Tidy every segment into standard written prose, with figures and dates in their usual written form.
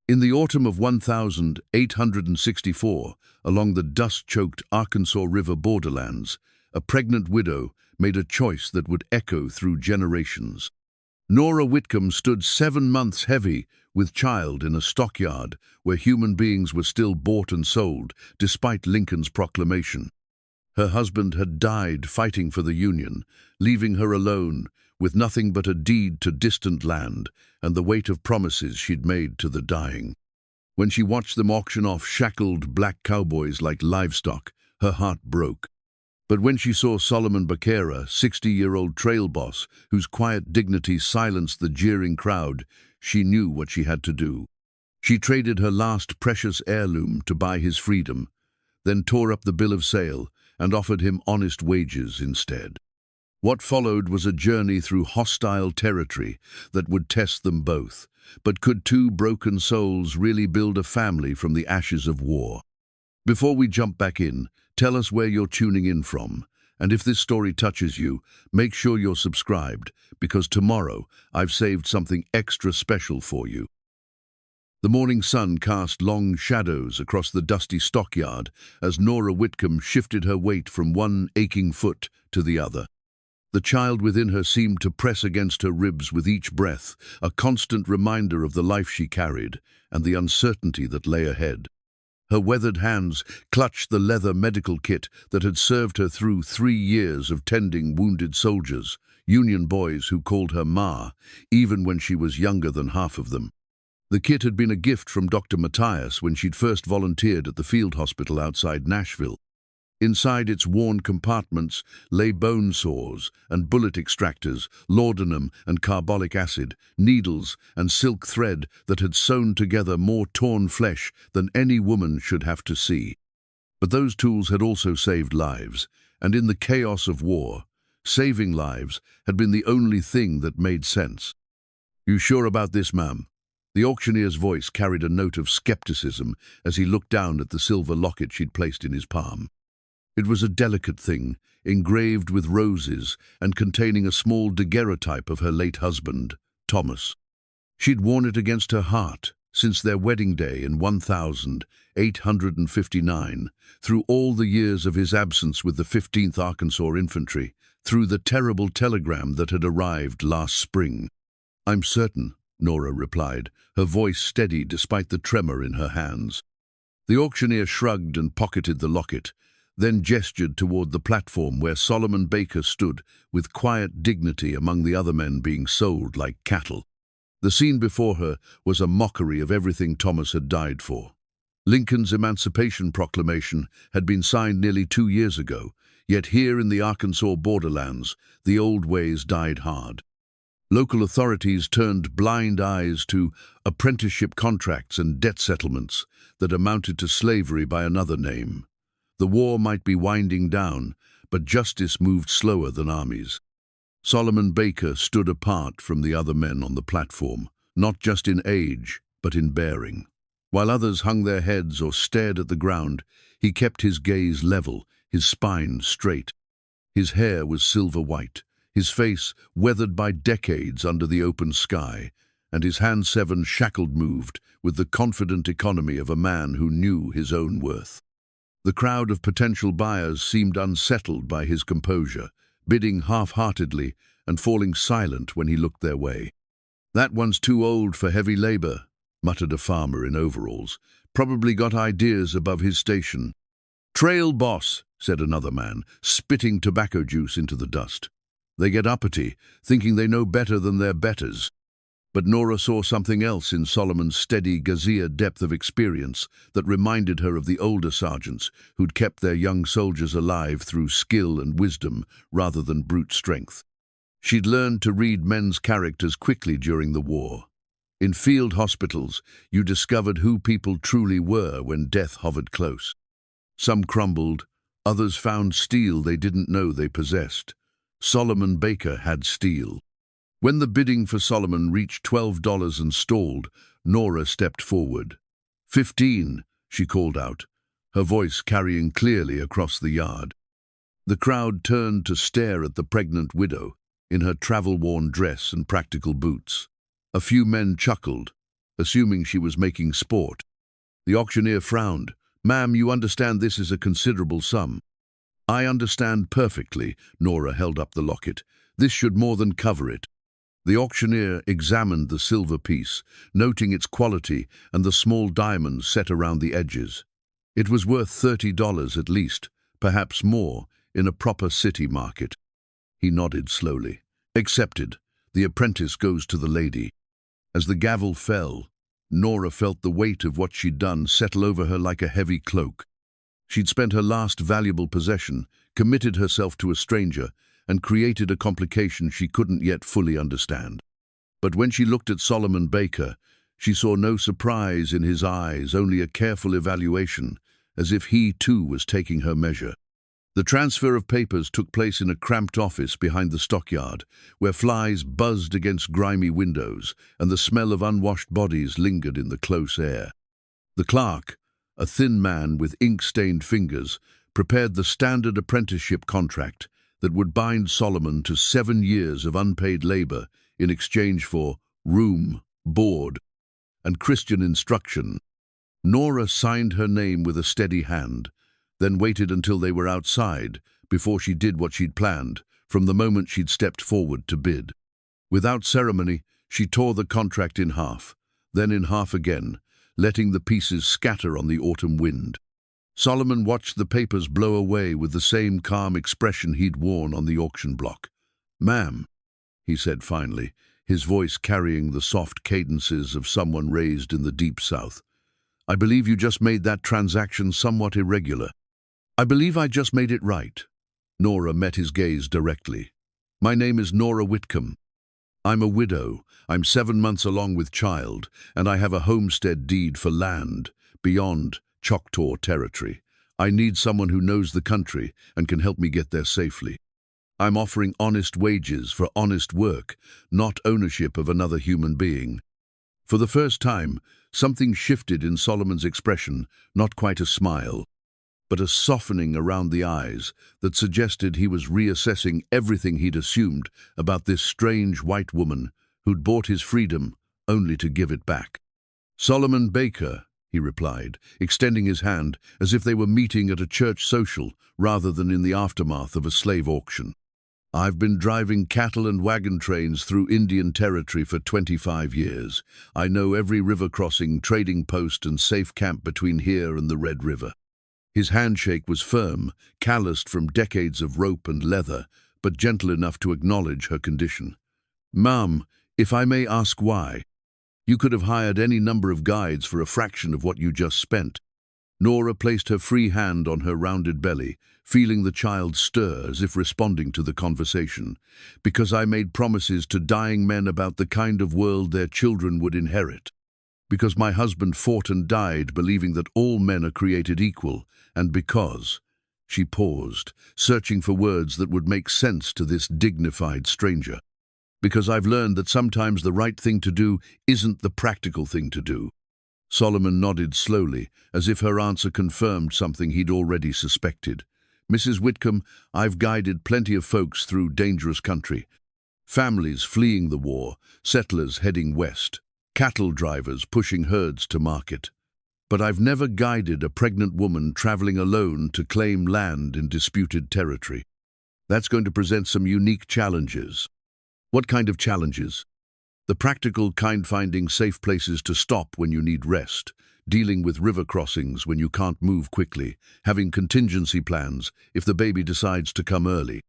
In the autumn of 1864, along the dust-choked Arkansas River borderlands, a pregnant widow made a choice that would echo through generations. Nora Whitcomb stood 7 months heavy with child in a stockyard where human beings were still bought and sold, despite Lincoln's proclamation. Her husband had died fighting for the Union, leaving her alone, with nothing but a deed to distant land and the weight of promises she'd made to the dying. When she watched them auction off shackled black cowboys like livestock, her heart broke. But when she saw Solomon Bacara, 60-year-old trail boss, whose quiet dignity silenced the jeering crowd, she knew what she had to do. She traded her last precious heirloom to buy his freedom, then tore up the bill of sale and offered him honest wages instead. What followed was a journey through hostile territory that would test them both. But could two broken souls really build a family from the ashes of war? Before we jump back in, tell us where you're tuning in from. And if this story touches you, make sure you're subscribed, because tomorrow I've saved something extra special for you. The morning sun cast long shadows across the dusty stockyard as Nora Whitcomb shifted her weight from one aching foot to the other. The child within her seemed to press against her ribs with each breath, a constant reminder of the life she carried and the uncertainty that lay ahead. Her weathered hands clutched the leather medical kit that had served her through 3 years of tending wounded soldiers, Union boys who called her Ma, even when she was younger than half of them. The kit had been a gift from Dr. Matthias when she'd first volunteered at the field hospital outside Nashville. Inside its worn compartments lay bone saws and bullet extractors, laudanum and carbolic acid, needles and silk thread that had sewn together more torn flesh than any woman should have to see. But those tools had also saved lives, and in the chaos of war, saving lives had been the only thing that made sense. "You sure about this, ma'am?" The auctioneer's voice carried a note of skepticism as he looked down at the silver locket she'd placed in his palm. It was a delicate thing, engraved with roses and containing a small daguerreotype of her late husband, Thomas. She'd worn it against her heart since their wedding day in 1859, through all the years of his absence with the 15th Arkansas Infantry, through the terrible telegram that had arrived last spring. "I'm certain," Nora replied, her voice steady despite the tremor in her hands. The auctioneer shrugged and pocketed the locket, then gestured toward the platform where Solomon Baker stood with quiet dignity among the other men being sold like cattle. The scene before her was a mockery of everything Thomas had died for. Lincoln's Emancipation Proclamation had been signed nearly 2 years ago, yet here in the Arkansas borderlands, the old ways died hard. Local authorities turned blind eyes to apprenticeship contracts and debt settlements that amounted to slavery by another name. The war might be winding down, but justice moved slower than armies. Solomon Baker stood apart from the other men on the platform, not just in age, but in bearing. While others hung their heads or stared at the ground, he kept his gaze level, his spine straight. His hair was silver white, his face weathered by decades under the open sky, and his hand seven shackled moved with the confident economy of a man who knew his own worth. The crowd of potential buyers seemed unsettled by his composure, bidding half-heartedly and falling silent when he looked their way. "That one's too old for heavy labor," muttered a farmer in overalls. "Probably got ideas above his station." "Trail boss," said another man, spitting tobacco juice into the dust. "They get uppity, thinking they know better than their betters." But Nora saw something else in Solomon's steady, gazeer depth of experience that reminded her of the older sergeants who'd kept their young soldiers alive through skill and wisdom rather than brute strength. She'd learned to read men's characters quickly during the war. In field hospitals, you discovered who people truly were when death hovered close. Some crumbled, others found steel they didn't know they possessed. Solomon Baker had steel. When the bidding for Solomon reached $12 and stalled, Nora stepped forward. 15, she called out, her voice carrying clearly across the yard. The crowd turned to stare at the pregnant widow in her travel-worn dress and practical boots. A few men chuckled, assuming she was making sport. The auctioneer frowned. "Ma'am, you understand this is a considerable sum." "I understand perfectly." Nora held up the locket. "This should more than cover it." The auctioneer examined the silver piece, noting its quality and the small diamonds set around the edges. It was worth $30 at least, perhaps more, in a proper city market. He nodded slowly. "Accepted. The apprentice goes to the lady." As the gavel fell, Nora felt the weight of what she'd done settle over her like a heavy cloak. She'd spent her last valuable possession, committed herself to a stranger, and created a complication she couldn't yet fully understand. But when she looked at Solomon Baker, she saw no surprise in his eyes, only a careful evaluation, as if he too was taking her measure. The transfer of papers took place in a cramped office behind the stockyard, where flies buzzed against grimy windows and the smell of unwashed bodies lingered in the close air. The clerk, a thin man with ink-stained fingers, prepared the standard apprenticeship contract that would bind Solomon to 7 years of unpaid labor in exchange for room, board, and Christian instruction. Nora signed her name with a steady hand, then waited until they were outside before she did what she'd planned from the moment she'd stepped forward to bid. Without ceremony, she tore the contract in half, then in half again, letting the pieces scatter on the autumn wind. Solomon watched the papers blow away with the same calm expression he'd worn on the auction block. "Ma'am," he said finally, his voice carrying the soft cadences of someone raised in the deep South, "I believe you just made that transaction somewhat irregular." "I believe I just made it right." Nora met his gaze directly. "My name is Nora Whitcomb. I'm a widow. I'm 7 months along with child, and I have a homestead deed for land beyond Choctaw territory. I need someone who knows the country and can help me get there safely. I'm offering honest wages for honest work, not ownership of another human being." For the first time, something shifted in Solomon's expression, not quite a smile, but a softening around the eyes that suggested he was reassessing everything he'd assumed about this strange white woman who'd bought his freedom only to give it back. "Solomon Baker," he replied, extending his hand as if they were meeting at a church social rather than in the aftermath of a slave auction. "I've been driving cattle and wagon trains through Indian territory for 25 years. I know every river crossing, trading post and safe camp between here and the Red River." His handshake was firm, calloused from decades of rope and leather, but gentle enough to acknowledge her condition. "Ma'am, if I may ask why? You could have hired any number of guides for a fraction of what you just spent." Nora placed her free hand on her rounded belly, feeling the child stir as if responding to the conversation. "Because I made promises to dying men about the kind of world their children would inherit. Because my husband fought and died believing that all men are created equal, and because—" She paused, searching for words that would make sense to this dignified stranger. "Because I've learned that sometimes the right thing to do isn't the practical thing to do." Solomon nodded slowly, as if her answer confirmed something he'd already suspected. "Mrs. Whitcomb, I've guided plenty of folks through dangerous country. Families fleeing the war, settlers heading west, cattle drivers pushing herds to market. But I've never guided a pregnant woman traveling alone to claim land in disputed territory. That's going to present some unique challenges." "What kind of challenges?" "The practical kind, finding safe places to stop when you need rest, dealing with river crossings when you can't move quickly, having contingency plans if the baby decides to come early,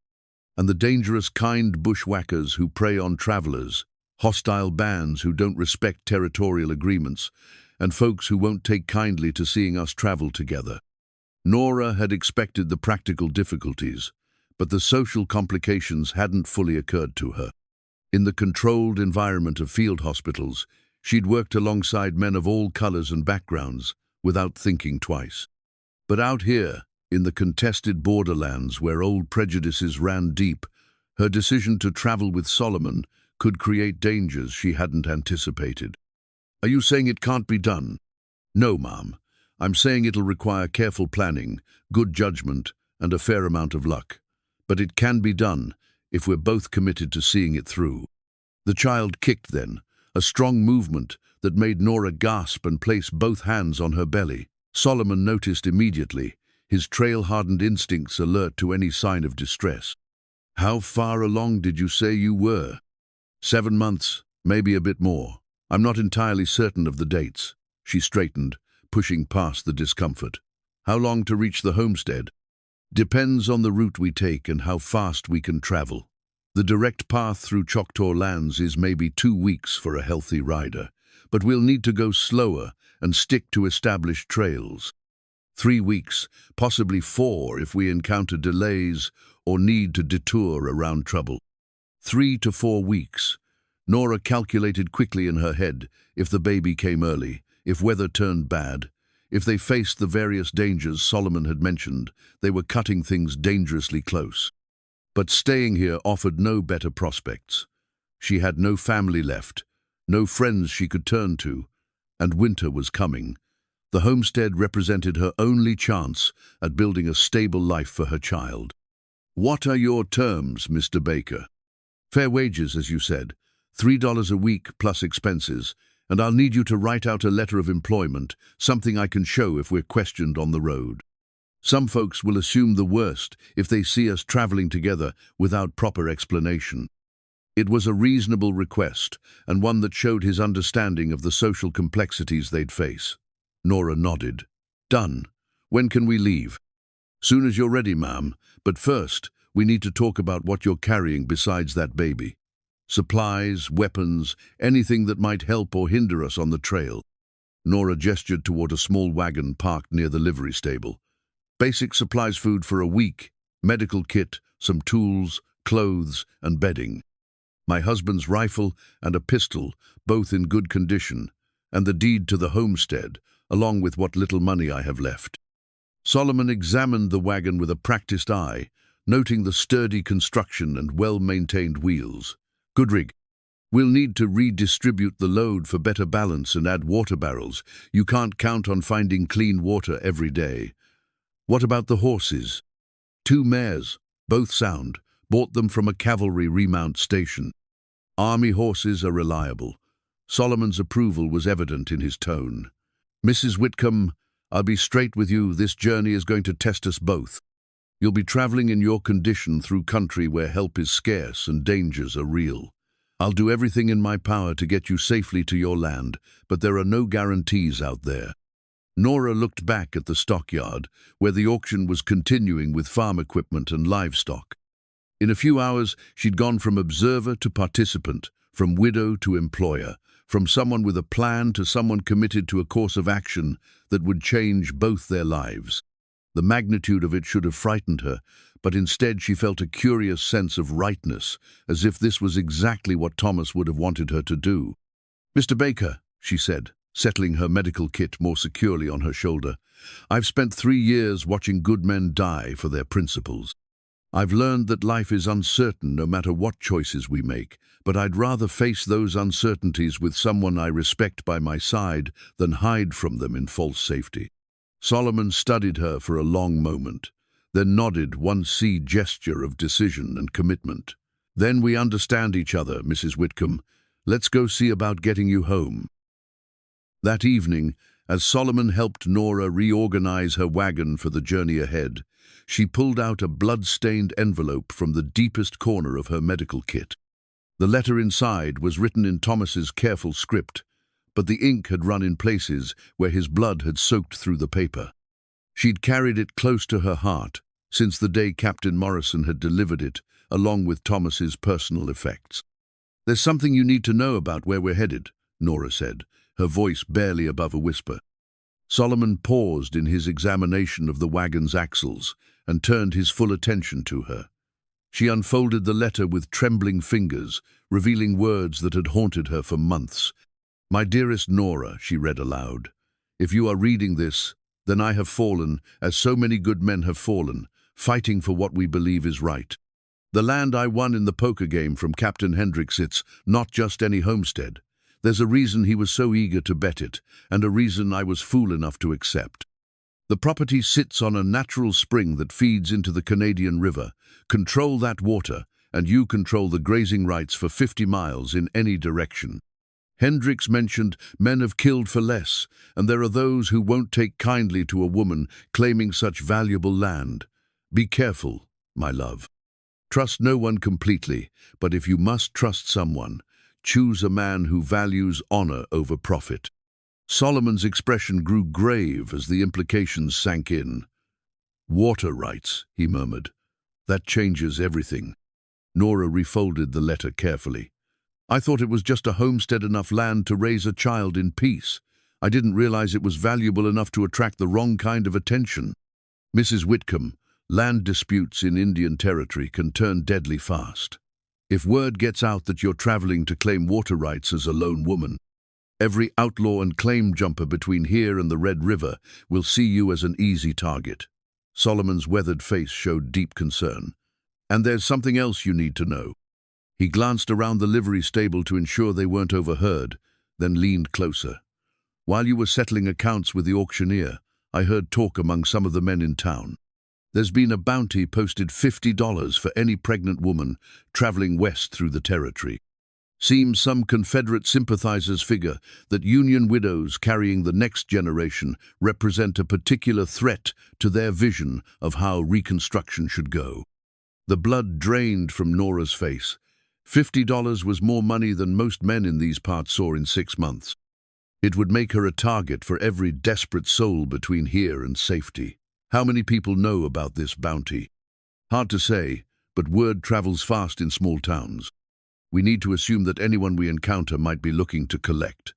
and the dangerous kind bushwhackers who prey on travelers, hostile bands who don't respect territorial agreements, and folks who won't take kindly to seeing us travel together." Nora had expected the practical difficulties, but the social complications hadn't fully occurred to her. In the controlled environment of field hospitals, she'd worked alongside men of all colors and backgrounds without thinking twice. But out here, in the contested borderlands where old prejudices ran deep, her decision to travel with Solomon could create dangers she hadn't anticipated. "Are you saying it can't be done?" "No, ma'am. I'm saying it'll require careful planning, good judgment, and a fair amount of luck. But it can be done if we're both committed to seeing it through." The child kicked then, a strong movement that made Nora gasp and place both hands on her belly. Solomon noticed immediately, his trail-hardened instincts alert to any sign of distress. "How far along did you say you were?" 7 months, maybe a bit more. I'm not entirely certain of the dates. She straightened, pushing past the discomfort. "How long to reach the homestead?" "Depends on the route we take and how fast we can travel. The direct path through Choctaw lands is maybe 2 weeks for a healthy rider, but we'll need to go slower and stick to established trails. 3 weeks, possibly 4 if we encounter delays or need to detour around trouble." 3 to 4 weeks. Nora calculated quickly in her head if the baby came early, if weather turned bad, if they faced the various dangers Solomon had mentioned. They were cutting things dangerously close. But staying here offered no better prospects. She had no family left, no friends she could turn to, and winter was coming. The homestead represented her only chance at building a stable life for her child. "What are your terms, Mr. Baker?" "Fair wages, as you said. $3 a week plus expenses, and I'll need you to write out a letter of employment, something I can show if we're questioned on the road. Some folks will assume the worst if they see us traveling together without proper explanation." It was a reasonable request, and one that showed his understanding of the social complexities they'd face. Nora nodded. "Done. When can we leave?" "Soon as you're ready, ma'am. But first, we need to talk about what you're carrying besides that baby. Supplies, weapons, anything that might help or hinder us on the trail." Nora gestured toward a small wagon parked near the livery stable. "Basic supplies, food for a week, medical kit, some tools, clothes, and bedding. My husband's rifle and a pistol, both in good condition, and the deed to the homestead, along with what little money I have left." Solomon examined the wagon with a practiced eye, noting the sturdy construction and well-maintained wheels. "Good rig. We'll need to redistribute the load for better balance and add water barrels. You can't count on finding clean water every day." "What about the horses?" 2 mares, both sound. Bought them from a cavalry remount station. Army horses are reliable. Solomon's approval was evident in his tone. "Mrs. Whitcomb, I'll be straight with you. This journey is going to test us both. You'll be traveling in your condition through country where help is scarce and dangers are real. I'll do everything in my power to get you safely to your land, but there are no guarantees out there." Nora looked back at the stockyard, where the auction was continuing with farm equipment and livestock. In a few hours, she'd gone from observer to participant, from widow to employer, from someone with a plan to someone committed to a course of action that would change both their lives. The magnitude of it should have frightened her, but instead she felt a curious sense of rightness, as if this was exactly what Thomas would have wanted her to do. "Mr. Baker," she said, settling her medical kit more securely on her shoulder, "I've spent 3 years watching good men die for their principles. I've learned that life is uncertain no matter what choices we make, but I'd rather face those uncertainties with someone I respect by my side than hide from them in false safety." Solomon studied her for a long moment, then nodded, one sea gesture of decision and commitment. "Then we understand each other, Mrs. Whitcomb. Let's go see about getting you home." That evening, as Solomon helped Nora reorganize her wagon for the journey ahead, she pulled out a blood-stained envelope from the deepest corner of her medical kit. The letter inside was written in Thomas's careful script, but the ink had run in places where his blood had soaked through the paper. She'd carried it close to her heart since the day Captain Morrison had delivered it, along with Thomas's personal effects. "There's something you need to know about where we're headed," Nora said, her voice barely above a whisper. Solomon paused in his examination of the wagon's axles and turned his full attention to her. She unfolded the letter with trembling fingers, revealing words that had haunted her for months. "My dearest Nora," she read aloud, "if you are reading this, then I have fallen, as so many good men have fallen, fighting for what we believe is right. The land I won in the poker game from Captain Hendricks, it's not just any homestead. There's a reason he was so eager to bet it, and a reason I was fool enough to accept. The property sits on a natural spring that feeds into the Canadian River. Control that water, and you control the grazing rights for 50 miles in any direction. Hendricks mentioned men have killed for less, and there are those who won't take kindly to a woman claiming such valuable land. Be careful, my love. Trust no one completely, but if you must trust someone, choose a man who values honor over profit. Solomon's expression grew grave as the implications sank in. Water rights, he murmured. That changes everything. Nora refolded the letter carefully. I thought it was just a homestead enough land to raise a child in peace. I didn't realize it was valuable enough to attract the wrong kind of attention. Mrs. Whitcomb, land disputes in Indian territory can turn deadly fast. If word gets out that you're traveling to claim water rights as a lone woman, every outlaw and claim jumper between here and the Red River will see you as an easy target. Solomon's weathered face showed deep concern. And there's something else you need to know. He glanced around the livery stable to ensure they weren't overheard, then leaned closer. While you were settling accounts with the auctioneer, I heard talk among some of the men in town. There's been a bounty posted $50 for any pregnant woman traveling west through the territory. Seems some Confederate sympathizers figure that Union widows carrying the next generation represent a particular threat to their vision of how Reconstruction should go. The blood drained from Nora's face. $50 was more money than most men in these parts saw in 6 months. It would make her a target for every desperate soul between here and safety. How many people know about this bounty? Hard to say, but word travels fast in small towns. We need to assume that anyone we encounter might be looking to collect.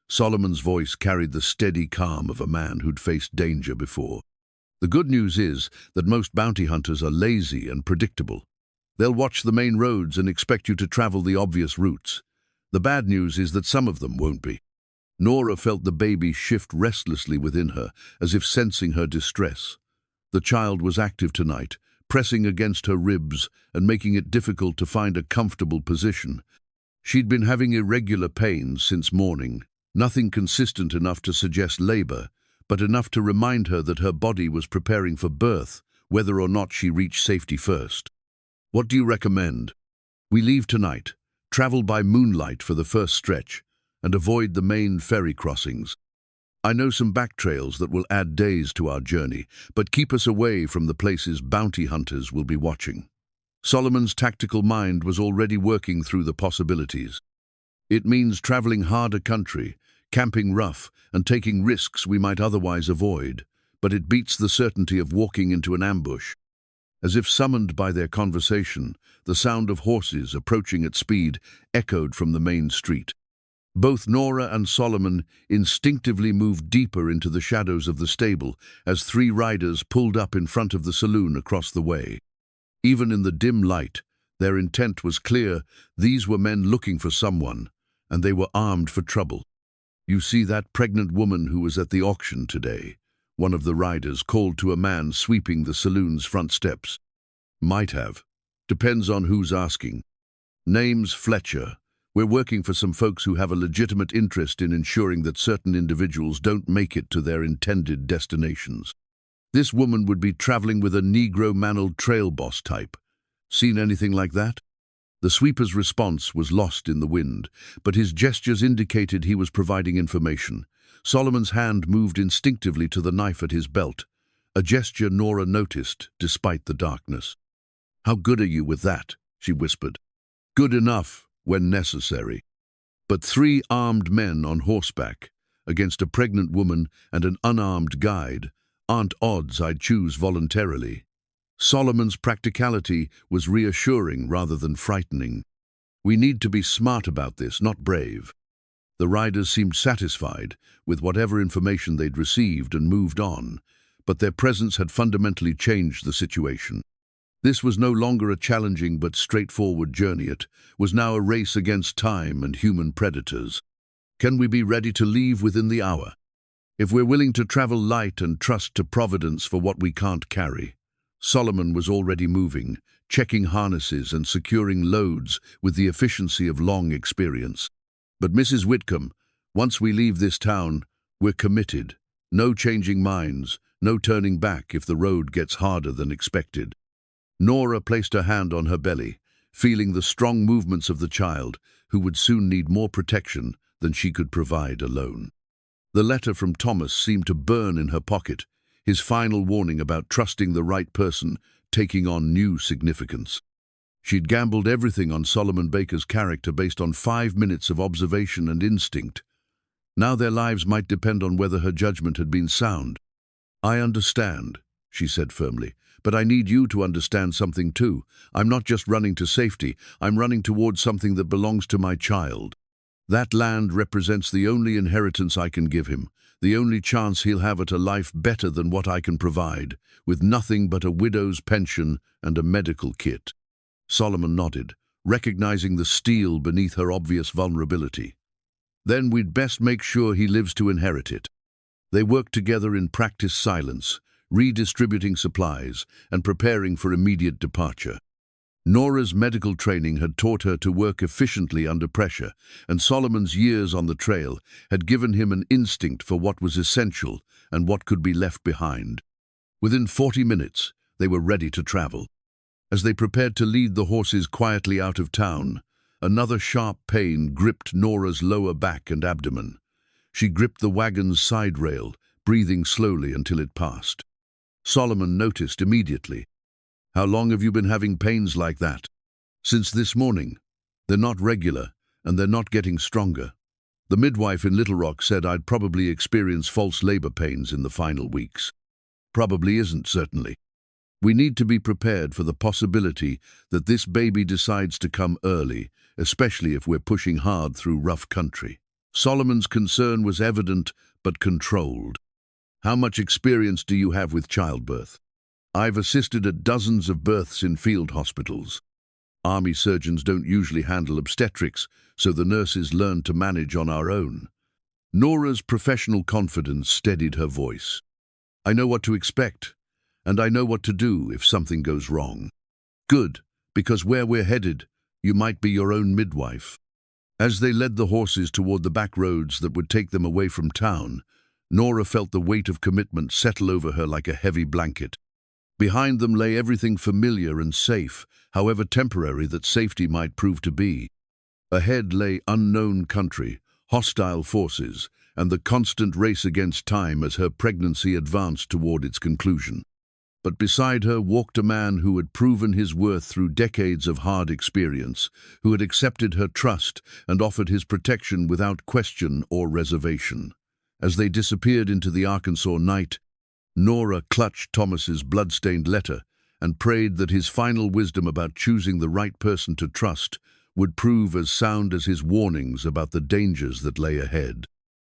Solomon's voice carried the steady calm of a man who'd faced danger before. The good news is that most bounty hunters are lazy and predictable. They'll watch the main roads and expect you to travel the obvious routes. The bad news is that some of them won't be. Nora felt the baby shift restlessly within her, as if sensing her distress. The child was active tonight, pressing against her ribs and making it difficult to find a comfortable position. She'd been having irregular pains since morning, nothing consistent enough to suggest labor, but enough to remind her that her body was preparing for birth, whether or not she reached safety first. What do you recommend? We leave tonight, travel by moonlight for the first stretch, and avoid the main ferry crossings. I know some back trails that will add days to our journey, but keep us away from the places bounty hunters will be watching. Solomon's tactical mind was already working through the possibilities. It means traveling harder country, camping rough, and taking risks we might otherwise avoid, but it beats the certainty of walking into an ambush. As if summoned by their conversation, the sound of horses approaching at speed echoed from the main street. Both Nora and Solomon instinctively moved deeper into the shadows of the stable as 3 riders pulled up in front of the saloon across the way. Even in the dim light, their intent was clear. These were men looking for someone, and they were armed for trouble. You see that pregnant woman who was at the auction today? One of the riders called to a man sweeping the saloon's front steps. Might have. Depends on who's asking. Name's Fletcher. We're working for some folks who have a legitimate interest in ensuring that certain individuals don't make it to their intended destinations. This woman would be traveling with a Negro-mantled trail boss type. Seen anything like that? The sweeper's response was lost in the wind, but his gestures indicated he was providing information. Solomon's hand moved instinctively to the knife at his belt, a gesture Nora noticed despite the darkness. How good are you with that? She whispered. Good enough when necessary. But 3 armed men on horseback against a pregnant woman and an unarmed guide aren't odds I'd choose voluntarily. Solomon's practicality was reassuring rather than frightening. We need to be smart about this, not brave. The riders seemed satisfied with whatever information they'd received and moved on, but their presence had fundamentally changed the situation. This was no longer a challenging but straightforward journey. It was now a race against time and human predators. Can we be ready to leave within the hour? If we're willing to travel light and trust to Providence for what we can't carry. Solomon was already moving, checking harnesses and securing loads with the efficiency of long experience. But Mrs. Whitcomb, once we leave this town, we're committed. No changing minds, no turning back if the road gets harder than expected. Nora placed her hand on her belly, feeling the strong movements of the child, who would soon need more protection than she could provide alone. The letter from Thomas seemed to burn in her pocket, his final warning about trusting the right person taking on new significance. She'd gambled everything on Solomon Baker's character based on 5 minutes of observation and instinct. Now their lives might depend on whether her judgment had been sound. "I understand," she said firmly, "but I need you to understand something too. I'm not just running to safety, I'm running towards something that belongs to my child. That land represents the only inheritance I can give him, the only chance he'll have at a life better than what I can provide, with nothing but a widow's pension and a medical kit." Solomon nodded, recognizing the steel beneath her obvious vulnerability. "Then we'd best make sure he lives to inherit it." They worked together in practiced silence, redistributing supplies and preparing for immediate departure. Nora's medical training had taught her to work efficiently under pressure, and Solomon's years on the trail had given him an instinct for what was essential and what could be left behind. Within 40 minutes, they were ready to travel. As they prepared to lead the horses quietly out of town, another sharp pain gripped Nora's lower back and abdomen. She gripped the wagon's side rail, breathing slowly until it passed. Solomon noticed immediately. "How long have you been having pains like that?" "Since this morning. They're not regular, and they're not getting stronger. The midwife in Little Rock said I'd probably experience false labor pains in the final weeks." "Probably isn't, certainly. We need to be prepared for the possibility that this baby decides to come early, especially if we're pushing hard through rough country." Solomon's concern was evident but controlled. "How much experience do you have with childbirth?" "I've assisted at dozens of births in field hospitals. Army surgeons don't usually handle obstetrics, so the nurses learned to manage on our own." Nora's professional confidence steadied her voice. "I know what to expect, and I know what to do if something goes wrong." "Good, because where we're headed, you might be your own midwife." As they led the horses toward the back roads that would take them away from town, Nora felt the weight of commitment settle over her like a heavy blanket. Behind them lay everything familiar and safe, however temporary that safety might prove to be. Ahead lay unknown country, hostile forces, and the constant race against time as her pregnancy advanced toward its conclusion. But beside her walked a man who had proven his worth through decades of hard experience, who had accepted her trust and offered his protection without question or reservation. As they disappeared into the Arkansas night, Nora clutched Thomas's blood-stained letter and prayed that his final wisdom about choosing the right person to trust would prove as sound as his warnings about the dangers that lay ahead.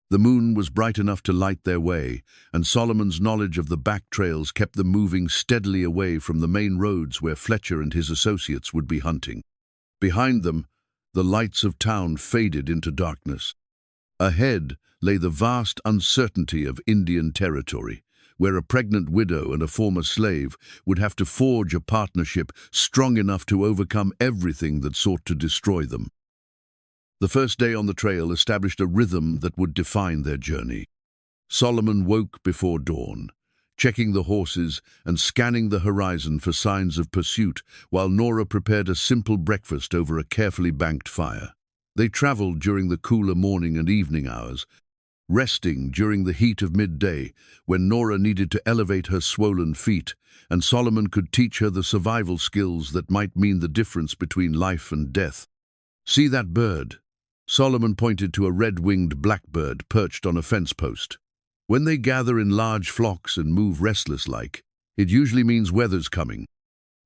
The moon was bright enough to light their way, and Solomon's knowledge of the back trails kept them moving steadily away from the main roads where Fletcher and his associates would be hunting. Behind them, the lights of town faded into darkness. Ahead lay the vast uncertainty of Indian territory, where a pregnant widow and a former slave would have to forge a partnership strong enough to overcome everything that sought to destroy them. The first day on the trail established a rhythm that would define their journey. Solomon woke before dawn, checking the horses and scanning the horizon for signs of pursuit, while Nora prepared a simple breakfast over a carefully banked fire. They traveled during the cooler morning and evening hours, resting during the heat of midday when Nora needed to elevate her swollen feet, and Solomon could teach her the survival skills that might mean the difference between life and death. "See that bird?" Solomon pointed to a red-winged blackbird perched on a fence post. "When they gather in large flocks and move restless-like, it usually means weather's coming.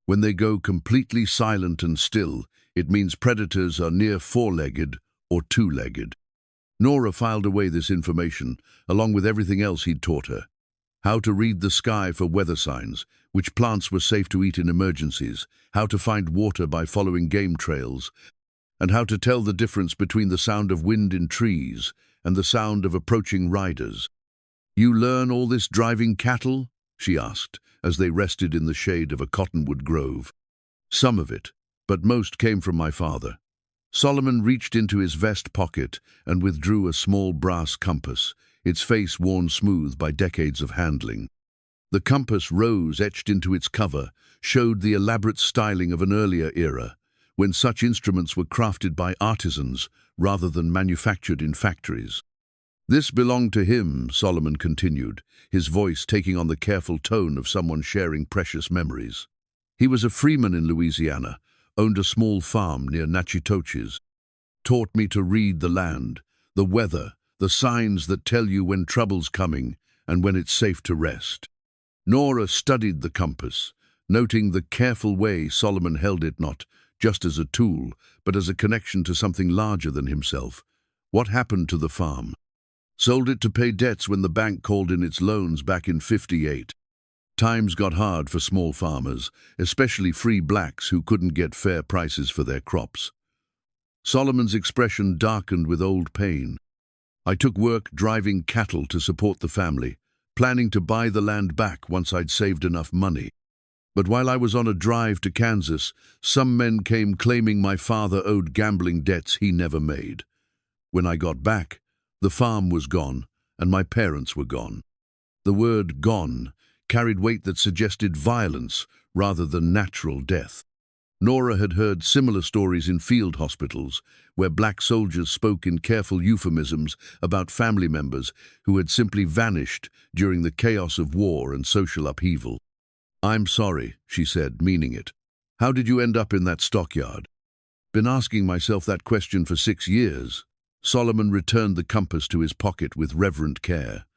When they go completely silent and still, it means predators are near four-legged or two-legged." Nora filed away this information, along with everything else he'd taught her. How to read the sky for weather signs, which plants were safe to eat in emergencies, how to find water by following game trails, and how to tell the difference between the sound of wind in trees and the sound of approaching riders. "You learn all this driving cattle?" she asked, as they rested in the shade of a cottonwood grove. "Some of it, but most came from my father." Solomon reached into his vest pocket and withdrew a small brass compass, its face worn smooth by decades of handling. The compass rose etched into its cover showed the elaborate styling of an earlier era, when such instruments were crafted by artisans rather than manufactured in factories. This belonged to him, Solomon continued, his voice taking on the careful tone of someone sharing precious memories. He was a freeman in Louisiana, owned a small farm near Natchitoches, taught me to read the land, the weather, the signs that tell you when trouble's coming and when it's safe to rest. Nora studied the compass, noting the careful way Solomon held it not just as a tool, but as a connection to something larger than himself. What happened to the farm? Sold it to pay debts when the bank called in its loans back in '58. Times got hard for small farmers, especially free blacks who couldn't get fair prices for their crops. Solomon's expression darkened with old pain. I took work driving cattle to support the family, planning to buy the land back once I'd saved enough money. But while I was on a drive to Kansas, some men came claiming my father owed gambling debts he never made. When I got back, the farm was gone, and my parents were gone. The word "gone" carried weight that suggested violence rather than natural death. Nora had heard similar stories in field hospitals, where black soldiers spoke in careful euphemisms about family members who had simply vanished during the chaos of war and social upheaval. "I'm sorry," she said, meaning it. "How did you end up in that stockyard?" "Been asking myself that question for 6 years." Solomon returned the compass to his pocket with reverent care.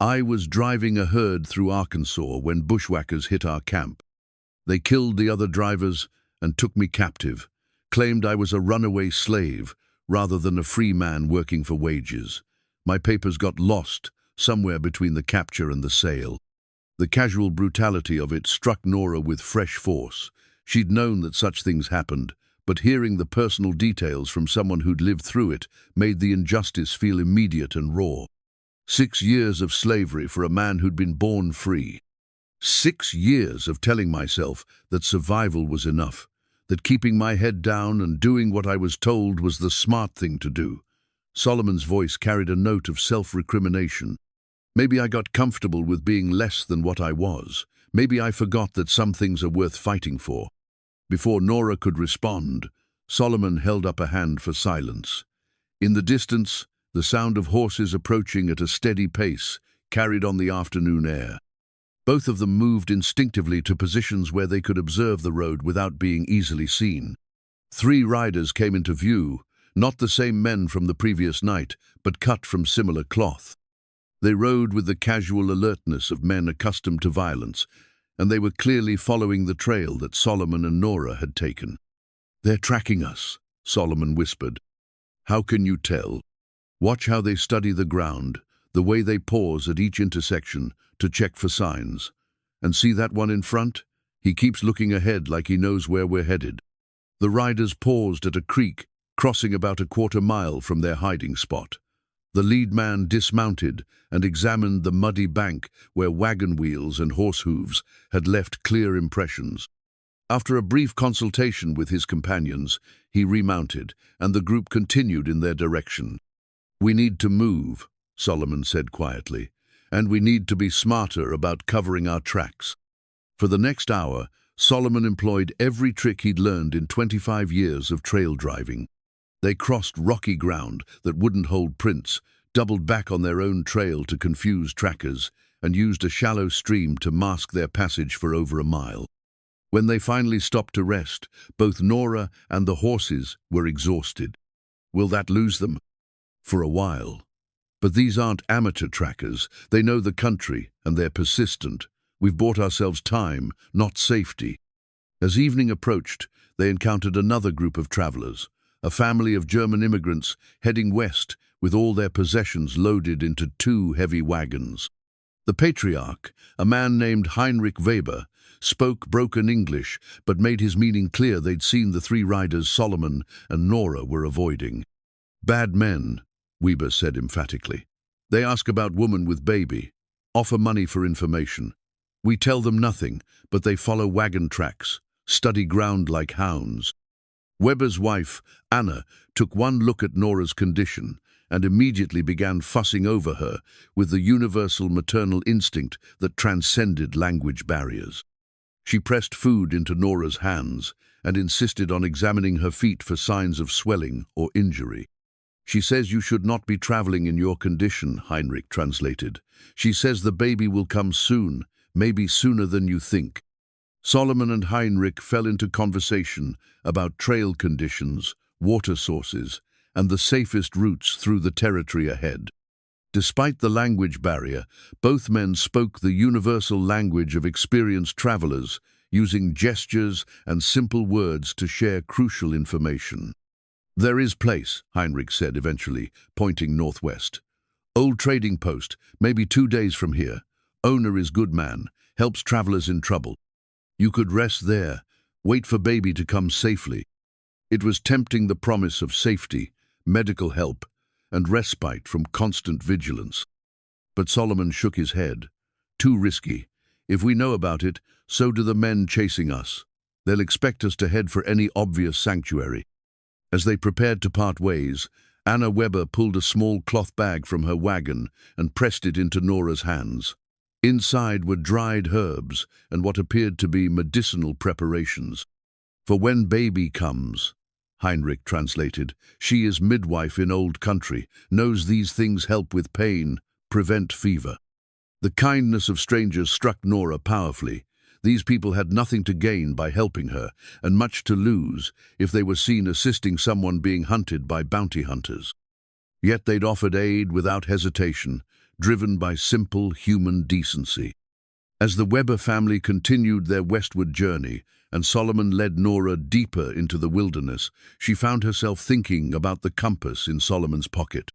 "I was driving a herd through Arkansas when bushwhackers hit our camp. They killed the other drivers and took me captive, claimed I was a runaway slave rather than a free man working for wages. My papers got lost somewhere between the capture and the sale." The casual brutality of it struck Nora with fresh force. She'd known that such things happened, but hearing the personal details from someone who'd lived through it made the injustice feel immediate and raw. 6 years of slavery for a man who'd been born free. 6 years of telling myself that survival was enough, that keeping my head down and doing what I was told was the smart thing to do. Solomon's voice carried a note of self-recrimination. Maybe I got comfortable with being less than what I was. Maybe I forgot that some things are worth fighting for. Before Nora could respond, Solomon held up a hand for silence. In the distance, the sound of horses approaching at a steady pace carried on the afternoon air. Both of them moved instinctively to positions where they could observe the road without being easily seen. 3 riders came into view, not the same men from the previous night, but cut from similar cloth. They rode with the casual alertness of men accustomed to violence, and they were clearly following the trail that Solomon and Nora had taken. "They're tracking us," Solomon whispered. "How can you tell? Watch how they study the ground, the way they pause at each intersection to check for signs. And see that one in front? He keeps looking ahead like he knows where we're headed." The riders paused at a creek, crossing about a quarter-mile from their hiding spot. The lead man dismounted and examined the muddy bank where wagon wheels and horse hooves had left clear impressions. After a brief consultation with his companions, he remounted, and the group continued in their direction. "We need to move," Solomon said quietly, "and we need to be smarter about covering our tracks." For the next hour, Solomon employed every trick he'd learned in 25 years of trail driving. They crossed rocky ground that wouldn't hold prints, doubled back on their own trail to confuse trackers, and used a shallow stream to mask their passage for over a mile. When they finally stopped to rest, both Nora and the horses were exhausted. Will that lose them? For a while. But these aren't amateur trackers. They know the country, and they're persistent. We've bought ourselves time, not safety. As evening approached, they encountered another group of travelers, a family of German immigrants heading west with all their possessions loaded into 2 heavy wagons. The patriarch, a man named Heinrich Weber, spoke broken English but made his meaning clear. They'd seen the 3 riders Solomon and Nora were avoiding. "Bad men," Weber said emphatically. "They ask about woman with baby, offer money for information. We tell them nothing, but they follow wagon tracks, study ground like hounds." Weber's wife, Anna, took one look at Nora's condition and immediately began fussing over her with the universal maternal instinct that transcended language barriers. She pressed food into Nora's hands and insisted on examining her feet for signs of swelling or injury. She says you should not be traveling in your condition, Heinrich translated. She says the baby will come soon, maybe sooner than you think. Solomon and Heinrich fell into conversation about trail conditions, water sources, and the safest routes through the territory ahead. Despite the language barrier, both men spoke the universal language of experienced travelers, using gestures and simple words to share crucial information. There is place, Heinrich said eventually, pointing northwest. Old trading post, maybe 2 days from here. Owner is good man, helps travelers in trouble. You could rest there, wait for baby to come safely. It was tempting, the promise of safety, medical help, and respite from constant vigilance. But Solomon shook his head. Too risky. If we know about it, so do the men chasing us. They'll expect us to head for any obvious sanctuary. As they prepared to part ways, Anna Weber pulled a small cloth bag from her wagon and pressed it into Nora's hands. Inside were dried herbs and what appeared to be medicinal preparations. For when baby comes, Heinrich translated, she is midwife in old country, knows these things help with pain, prevent fever. The kindness of strangers struck Nora powerfully. These people had nothing to gain by helping her, and much to lose if they were seen assisting someone being hunted by bounty hunters. Yet they'd offered aid without hesitation, driven by simple human decency. As the Weber family continued their westward journey, and Solomon led Nora deeper into the wilderness, she found herself thinking about the compass in Solomon's pocket.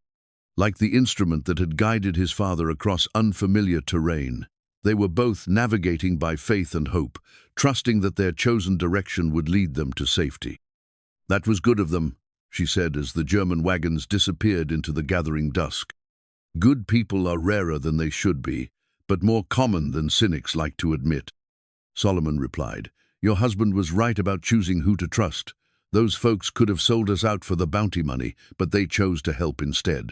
Like the instrument that had guided his father across unfamiliar terrain, they were both navigating by faith and hope, trusting that their chosen direction would lead them to safety. That was good of them, she said as the German wagons disappeared into the gathering dusk. Good people are rarer than they should be, but more common than cynics like to admit. Solomon replied, your husband was right about choosing who to trust. Those folks could have sold us out for the bounty money, but they chose to help instead.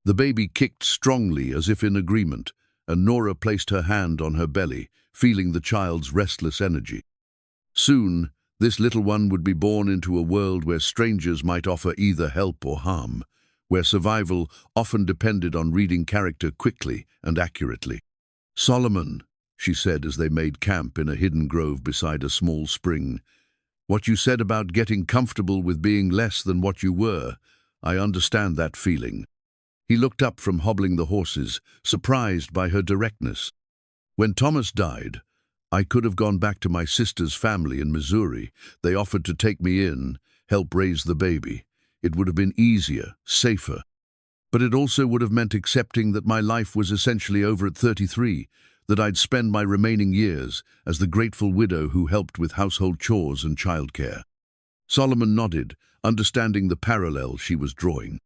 The baby kicked strongly as if in agreement, and Nora placed her hand on her belly, feeling the child's restless energy. Soon, this little one would be born into a world where strangers might offer either help or harm, where survival often depended on reading character quickly and accurately. Solomon, she said as they made camp in a hidden grove beside a small spring, what you said about getting comfortable with being less than what you were, I understand that feeling. He looked up from hobbling the horses, surprised by her directness. When Thomas died, I could have gone back to my sister's family in Missouri. They offered to take me in, help raise the baby. It would have been easier, safer. But it also would have meant accepting that my life was essentially over at 33, that I'd spend my remaining years as the grateful widow who helped with household chores and childcare. Solomon nodded, understanding the parallel she was drawing.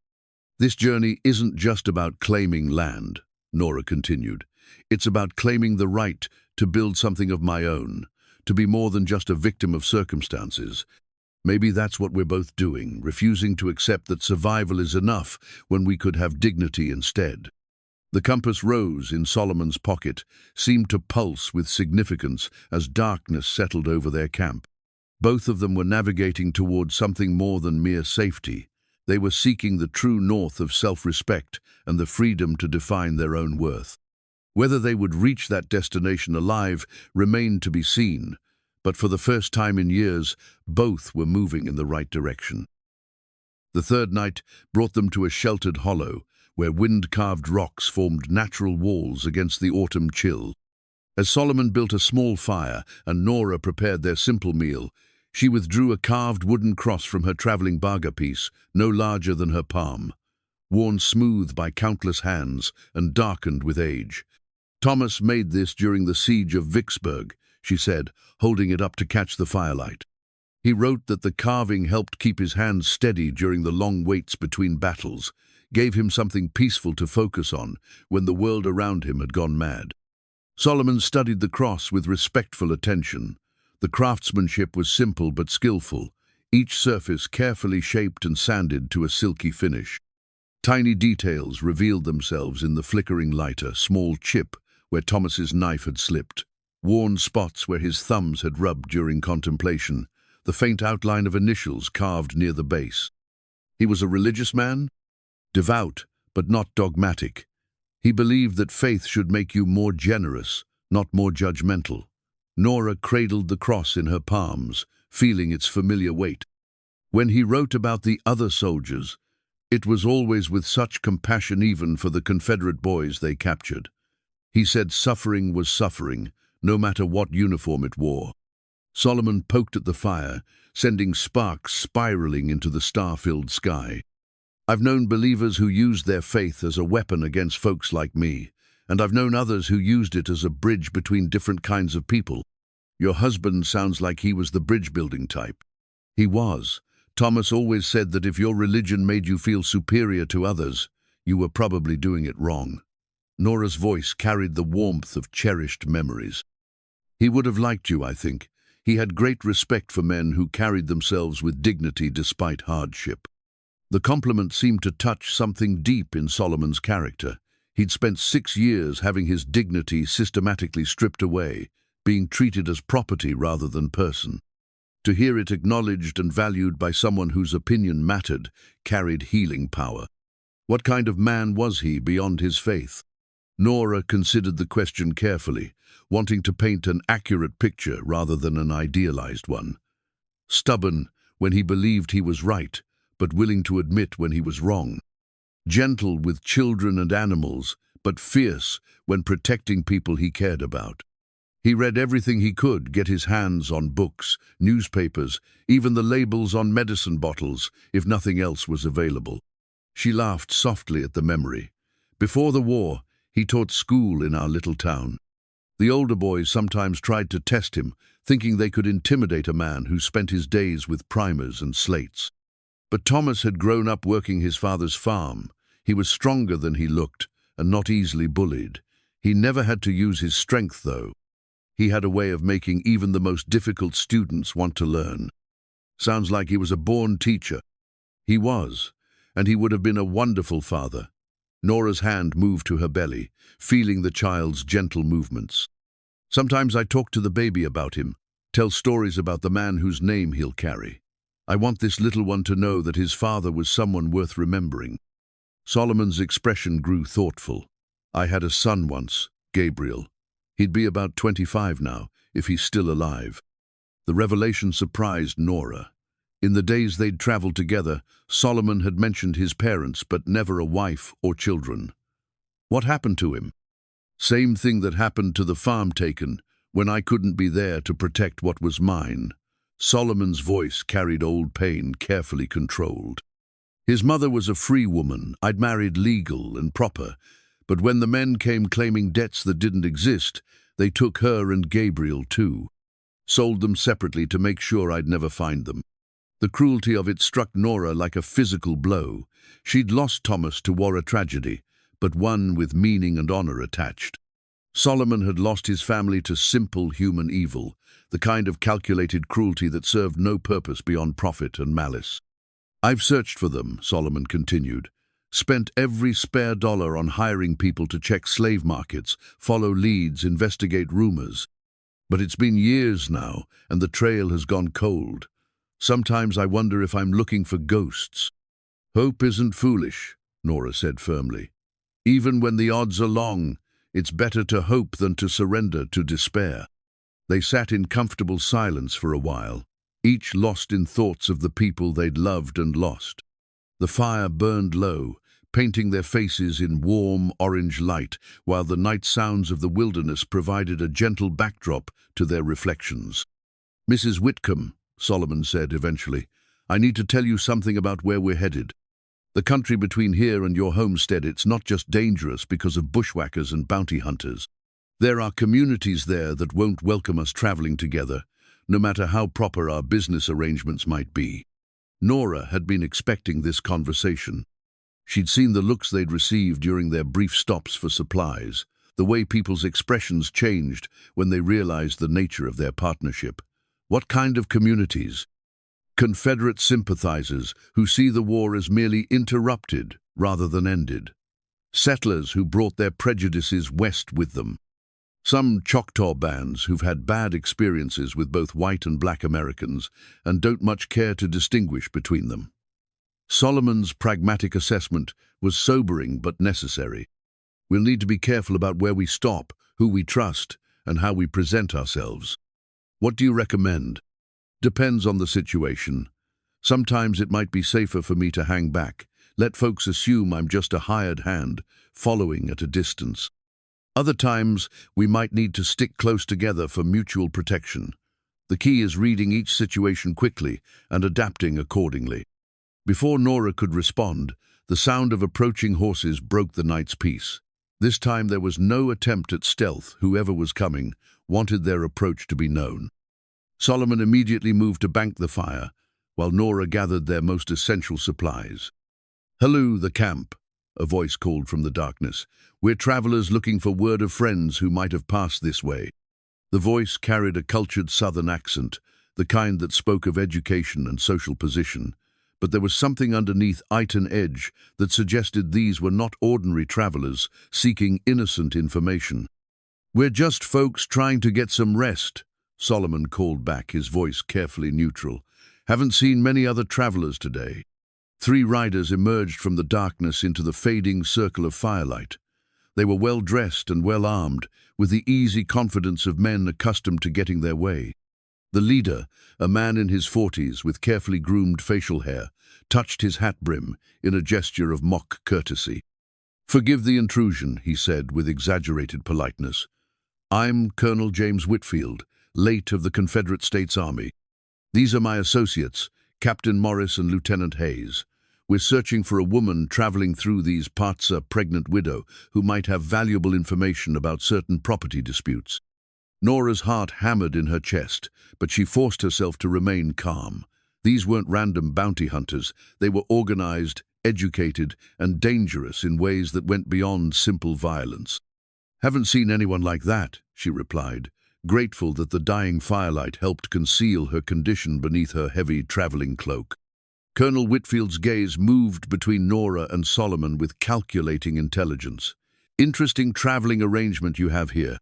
This journey isn't just about claiming land, Nora continued. It's about claiming the right to build something of my own, to be more than just a victim of circumstances. Maybe that's what we're both doing, refusing to accept that survival is enough when we could have dignity instead. The compass rose in Solomon's pocket, seemed to pulse with significance as darkness settled over their camp. Both of them were navigating towards something more than mere safety. They were seeking the true north of self-respect and the freedom to define their own worth. Whether they would reach that destination alive remained to be seen, but for the first time in years, both were moving in the right direction. The third night brought them to a sheltered hollow, where wind-carved rocks formed natural walls against the autumn chill. As Solomon built a small fire and Nora prepared their simple meal, she withdrew a carved wooden cross from her traveling baga piece, no larger than her palm, worn smooth by countless hands and darkened with age. Thomas made this during the siege of Vicksburg, she said, holding it up to catch the firelight. He wrote that the carving helped keep his hands steady during the long waits between battles, gave him something peaceful to focus on when the world around him had gone mad. Solomon studied the cross with respectful attention. The craftsmanship was simple but skillful, each surface carefully shaped and sanded to a silky finish. Tiny details revealed themselves in the flickering light, a small chip where Thomas's knife had slipped, worn spots where his thumbs had rubbed during contemplation, the faint outline of initials carved near the base. He was a religious man? Devout, but not dogmatic. He believed that faith should make you more generous, not more judgmental. Nora cradled the cross in her palms, feeling its familiar weight. When he wrote about the other soldiers, it was always with such compassion even for the Confederate boys they captured. He said suffering was suffering, no matter what uniform it wore. Solomon poked at the fire, sending sparks spiraling into the star-filled sky. I've known believers who used their faith as a weapon against folks like me, and I've known others who used it as a bridge between different kinds of people. Your husband sounds like he was the bridge-building type. He was. Thomas always said that if your religion made you feel superior to others, you were probably doing it wrong. Nora's voice carried the warmth of cherished memories. He would have liked you, I think. He had great respect for men who carried themselves with dignity despite hardship. The compliment seemed to touch something deep in Solomon's character. He'd spent 6 years having his dignity systematically stripped away, being treated as property rather than person. To hear it acknowledged and valued by someone whose opinion mattered carried healing power. What kind of man was he beyond his faith? Nora considered the question carefully, wanting to paint an accurate picture rather than an idealized one. Stubborn when he believed he was right, but willing to admit when he was wrong. Gentle with children and animals, but fierce when protecting people he cared about. He read everything he could get his hands on books, newspapers, even the labels on medicine bottles, if nothing else was available. She laughed softly at the memory. Before the war, he taught school in our little town. The older boys sometimes tried to test him, thinking they could intimidate a man who spent his days with primers and slates. But Thomas had grown up working his father's farm. He was stronger than he looked, and not easily bullied. He never had to use his strength, though. He had a way of making even the most difficult students want to learn. Sounds like he was a born teacher. He was, and he would have been a wonderful father. Nora's hand moved to her belly, feeling the child's gentle movements. Sometimes I talk to the baby about him, tell stories about the man whose name he'll carry. I want this little one to know that his father was someone worth remembering. Solomon's expression grew thoughtful. I had a son once, Gabriel. He'd be about 25 now, if he's still alive. The revelation surprised Nora. In the days they'd traveled together, Solomon had mentioned his parents, but never a wife or children. What happened to him? Same thing that happened to the farm taken, when I couldn't be there to protect what was mine. Solomon's voice carried old pain, carefully controlled. His mother was a free woman. I'd married legal and proper, but when the men came claiming debts that didn't exist, they took her and Gabriel too. Sold them separately to make sure I'd never find them. The cruelty of it struck Nora like a physical blow. She'd lost Thomas to war tragedy, but one with meaning and honor attached. Solomon had lost his family to simple human evil, the kind of calculated cruelty that served no purpose beyond profit and malice. I've searched for them, Solomon continued. Spent every spare dollar on hiring people to check slave markets, follow leads, investigate rumors. But it's been years now, and the trail has gone cold. Sometimes I wonder if I'm looking for ghosts. Hope isn't foolish, Nora said firmly. Even when the odds are long, it's better to hope than to surrender to despair. They sat in comfortable silence for a while, each lost in thoughts of the people they'd loved and lost. The fire burned low, painting their faces in warm orange light, while the night sounds of the wilderness provided a gentle backdrop to their reflections. Mrs. Whitcomb, Solomon said eventually, I need to tell you something about where we're headed. The country between here and your homestead, it's not just dangerous because of bushwhackers and bounty hunters. There are communities there that won't welcome us traveling together, no matter how proper our business arrangements might be. Nora had been expecting this conversation. She'd seen the looks they'd received during their brief stops for supplies, the way people's expressions changed when they realized the nature of their partnership. What kind of communities? Confederate sympathizers who see the war as merely interrupted rather than ended. Settlers who brought their prejudices west with them. Some Choctaw bands who've had bad experiences with both white and black Americans and don't much care to distinguish between them. Solomon's pragmatic assessment was sobering but necessary. We'll need to be careful about where we stop, who we trust, and how we present ourselves. What do you recommend? Depends on the situation. Sometimes it might be safer for me to hang back, let folks assume I'm just a hired hand, following at a distance. Other times, we might need to stick close together for mutual protection. The key is reading each situation quickly and adapting accordingly. Before Nora could respond, the sound of approaching horses broke the night's peace. This time there was no attempt at stealth. Whoever was coming wanted their approach to be known. Solomon immediately moved to bank the fire, while Nora gathered their most essential supplies. "Hello, the camp," a voice called from the darkness. "We're travelers looking for word of friends who might have passed this way." The voice carried a cultured southern accent, the kind that spoke of education and social position, but there was something underneath Iton edge that suggested these were not ordinary travelers seeking innocent information. "We're just folks trying to get some rest," Solomon called back, his voice carefully neutral. "Haven't seen many other travelers today." 3 riders emerged from the darkness into the fading circle of firelight. They were well-dressed and well-armed, with the easy confidence of men accustomed to getting their way. The leader, a man in his 40s with carefully groomed facial hair, touched his hat brim in a gesture of mock courtesy. "Forgive the intrusion," he said with exaggerated politeness. "I'm Colonel James Whitfield, late of the Confederate States Army. These are my associates, Captain Morris and Lieutenant Hayes. We're searching for a woman traveling through these parts, a pregnant widow who might have valuable information about certain property disputes." Nora's heart hammered in her chest, but she forced herself to remain calm. These weren't random bounty hunters. They were organized, educated, and dangerous in ways that went beyond simple violence. "Haven't seen anyone like that," she replied, grateful that the dying firelight helped conceal her condition beneath her heavy traveling cloak. Colonel Whitfield's gaze moved between Nora and Solomon with calculating intelligence. "Interesting traveling arrangement you have here.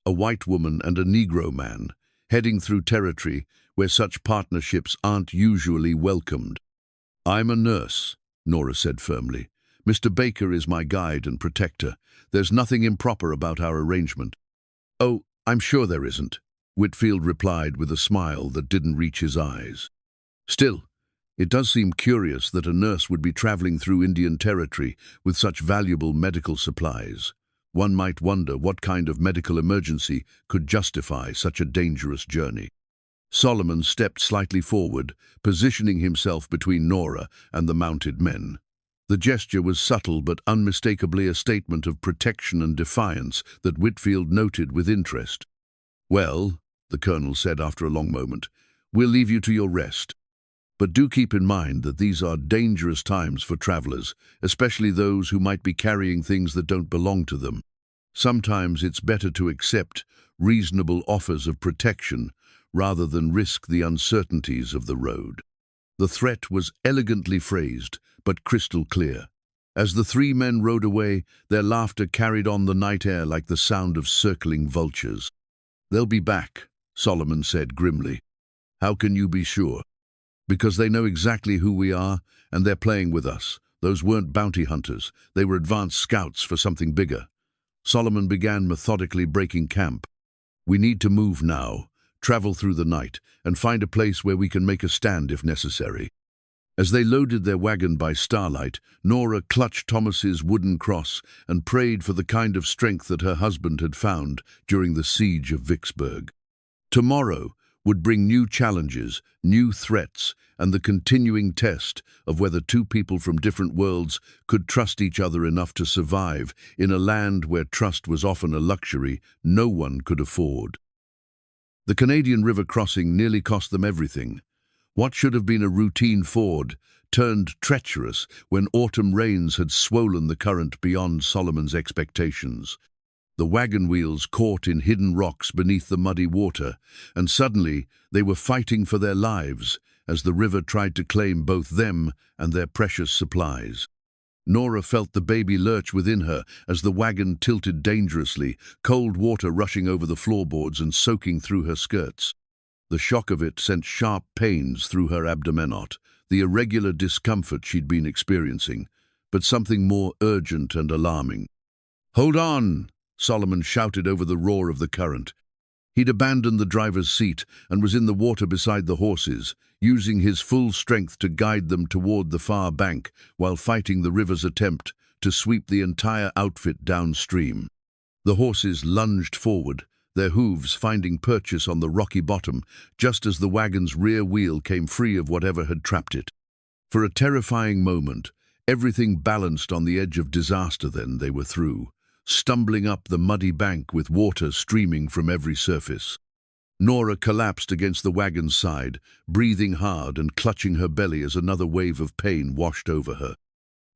A white woman and a Negro man, heading through territory where such partnerships aren't usually welcomed." "I'm a nurse," Nora said firmly. "Mr. Baker is my guide and protector. There's nothing improper about our arrangement." "Oh, I'm sure there isn't," Whitfield replied with a smile that didn't reach his eyes. "Still, it does seem curious that a nurse would be traveling through Indian territory with such valuable medical supplies. One might wonder what kind of medical emergency could justify such a dangerous journey." Solomon stepped slightly forward, positioning himself between Nora and the mounted men. The gesture was subtle but unmistakably a statement of protection and defiance that Whitfield noted with interest. "Well," the colonel said after a long moment, "we'll leave you to your rest. But do keep in mind that these are dangerous times for travelers, especially those who might be carrying things that don't belong to them. Sometimes it's better to accept reasonable offers of protection rather than risk the uncertainties of the road." The threat was elegantly phrased, but crystal clear. As the 3 men rode away, their laughter carried on the night air like the sound of circling vultures. "They'll be back," Solomon said grimly. "How can you be sure?" "Because they know exactly who we are, and they're playing with us. Those weren't bounty hunters. They were advanced scouts for something bigger." Solomon began methodically breaking camp. "We need to move now, travel through the night, and find a place where we can make a stand if necessary." As they loaded their wagon by starlight, Nora clutched Thomas's wooden cross and prayed for the kind of strength that her husband had found during the siege of Vicksburg. Tomorrow would bring new challenges, new threats, and the continuing test of whether 2 people from different worlds could trust each other enough to survive in a land where trust was often a luxury no one could afford. The Canadian River crossing nearly cost them everything. What should have been a routine ford turned treacherous when autumn rains had swollen the current beyond Solomon's expectations. The wagon wheels caught in hidden rocks beneath the muddy water, and suddenly they were fighting for their lives as the river tried to claim both them and their precious supplies. Nora felt the baby lurch within her as the wagon tilted dangerously, cold water rushing over the floorboards and soaking through her skirts. The shock of it sent sharp pains through her abdomenot, the irregular discomfort she'd been experiencing, but something more urgent and alarming. "Hold on!" Solomon shouted over the roar of the current. He'd abandoned the driver's seat and was in the water beside the horses, using his full strength to guide them toward the far bank while fighting the river's attempt to sweep the entire outfit downstream. The horses lunged forward, their hooves finding purchase on the rocky bottom just as the wagon's rear wheel came free of whatever had trapped it. For a terrifying moment, everything balanced on the edge of disaster. Then they were through, stumbling up the muddy bank with water streaming from every surface. Nora collapsed against the wagon's side, breathing hard and clutching her belly as another wave of pain washed over her.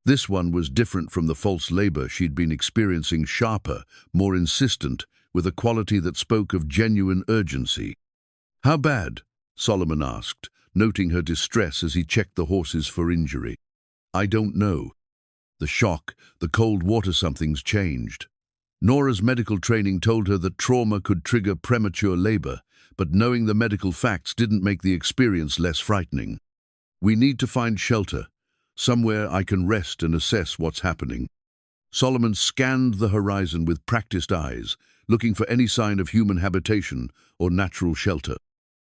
This one was different from the false labor she'd been experiencing, sharper, more insistent, with a quality that spoke of genuine urgency. "How bad?" Solomon asked, noting her distress as he checked the horses for injury. "I don't know. The shock, the cold water, something's changed." Nora's medical training told her that trauma could trigger premature labor, but knowing the medical facts didn't make the experience less frightening. "We need to find shelter, somewhere I can rest and assess what's happening." Solomon scanned the horizon with practiced eyes, looking for any sign of human habitation or natural shelter.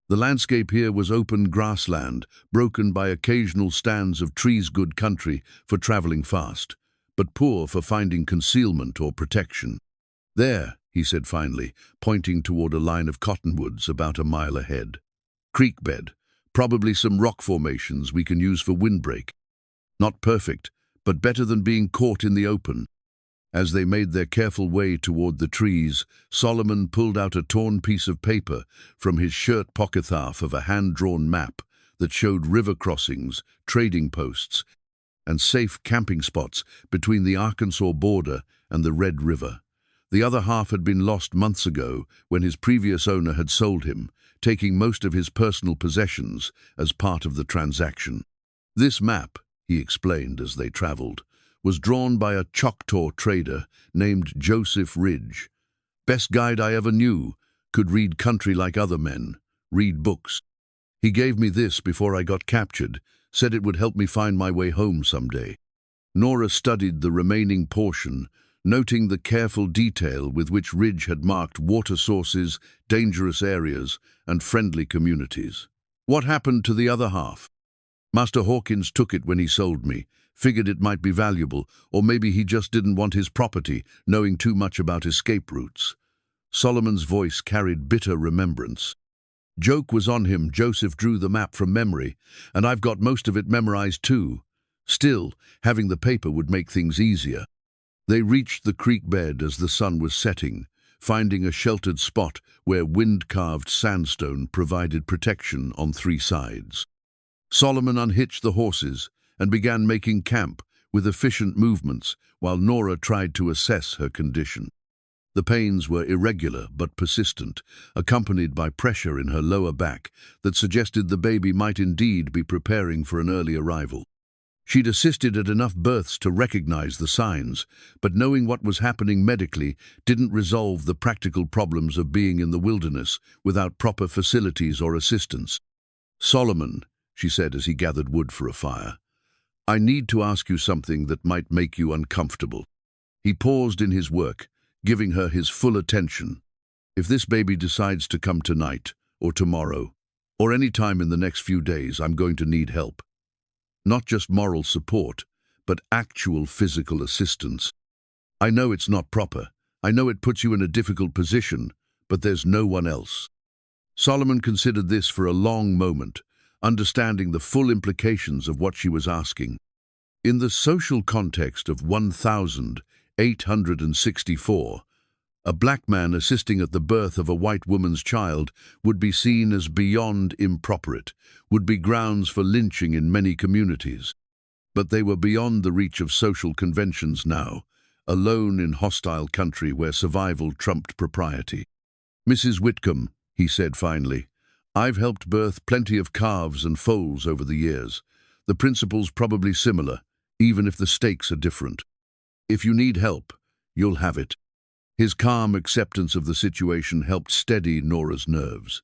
The landscape here was open grassland, broken by occasional stands of trees, good country for traveling fast, but poor for finding concealment or protection. "There," he said finally, pointing toward a line of cottonwoods about a mile ahead. "Creek bed, probably some rock formations we can use for windbreak. Not perfect, but better than being caught in the open." As they made their careful way toward the trees, Solomon pulled out a torn piece of paper from his shirt pocket of a hand-drawn map that showed river crossings, trading posts, and safe camping spots between the Arkansas border and the Red River. The other half had been lost months ago when his previous owner had sold him, taking most of his personal possessions as part of the transaction. "This map," he explained as they traveled, "was drawn by a Choctaw trader named Joseph Ridge. Best guide I ever knew, could read country like other men, read books. He gave me this before I got captured, said it would help me find my way home someday." Nora studied the remaining portion, noting the careful detail with which Ridge had marked water sources, dangerous areas, and friendly communities. "What happened to the other half?" "Master Hawkins took it when he sold me. Figured it might be valuable, or maybe he just didn't want his property, knowing too much about escape routes." Solomon's voice carried bitter remembrance. "Joke was on him. Joseph drew the map from memory, and I've got most of it memorized too. Still, having the paper would make things easier." They reached the creek bed as the sun was setting, finding a sheltered spot where wind-carved sandstone provided protection on three sides. Solomon unhitched the horses and began making camp with efficient movements while Nora tried to assess her condition. The pains were irregular but persistent, accompanied by pressure in her lower back that suggested the baby might indeed be preparing for an early arrival. She'd assisted at enough births to recognize the signs, but knowing what was happening medically didn't resolve the practical problems of being in the wilderness without proper facilities or assistance. "Solomon," she said as he gathered wood for a fire, "I need to ask you something that might make you uncomfortable." He paused in his work, giving her his full attention. "If this baby decides to come tonight, or tomorrow, or any time in the next few days, I'm going to need help. Not just moral support, but actual physical assistance. I know it's not proper. I know it puts you in a difficult position, but there's no one else." Solomon considered this for a long moment, understanding the full implications of what she was asking. In the social context of 1864, a black man assisting at the birth of a white woman's child would be seen as beyond improperate, would be grounds for lynching in many communities. But they were beyond the reach of social conventions now, alone in hostile country where survival trumped propriety. "Mrs. Whitcomb," he said finally, "I've helped birth plenty of calves and foals over the years. The principle's probably similar, even if the stakes are different. If you need help, you'll have it." His calm acceptance of the situation helped steady Nora's nerves.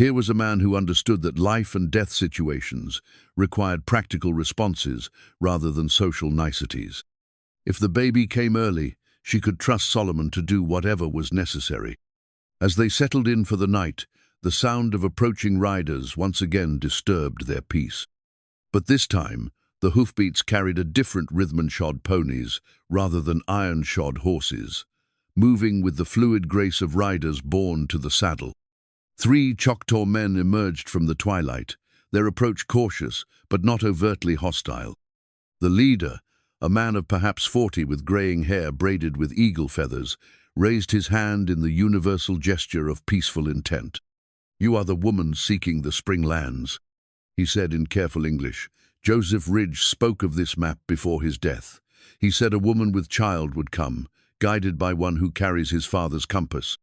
Here was a man who understood that life and death situations required practical responses rather than social niceties. If the baby came early, she could trust Solomon to do whatever was necessary. As they settled in for the night, the sound of approaching riders once again disturbed their peace. But this time, the hoofbeats carried a different rhythm-shod ponies rather than iron-shod horses, moving with the fluid grace of riders born to the saddle. 3 Choctaw men emerged from the twilight, their approach cautious but not overtly hostile. The leader, a man of perhaps 40 with graying hair braided with eagle feathers, raised his hand in the universal gesture of peaceful intent. "You are the woman seeking the spring lands," he said in careful English. Joseph Ridge spoke of this map before his death. He said a woman with child would come, guided by one who carries his father's compass.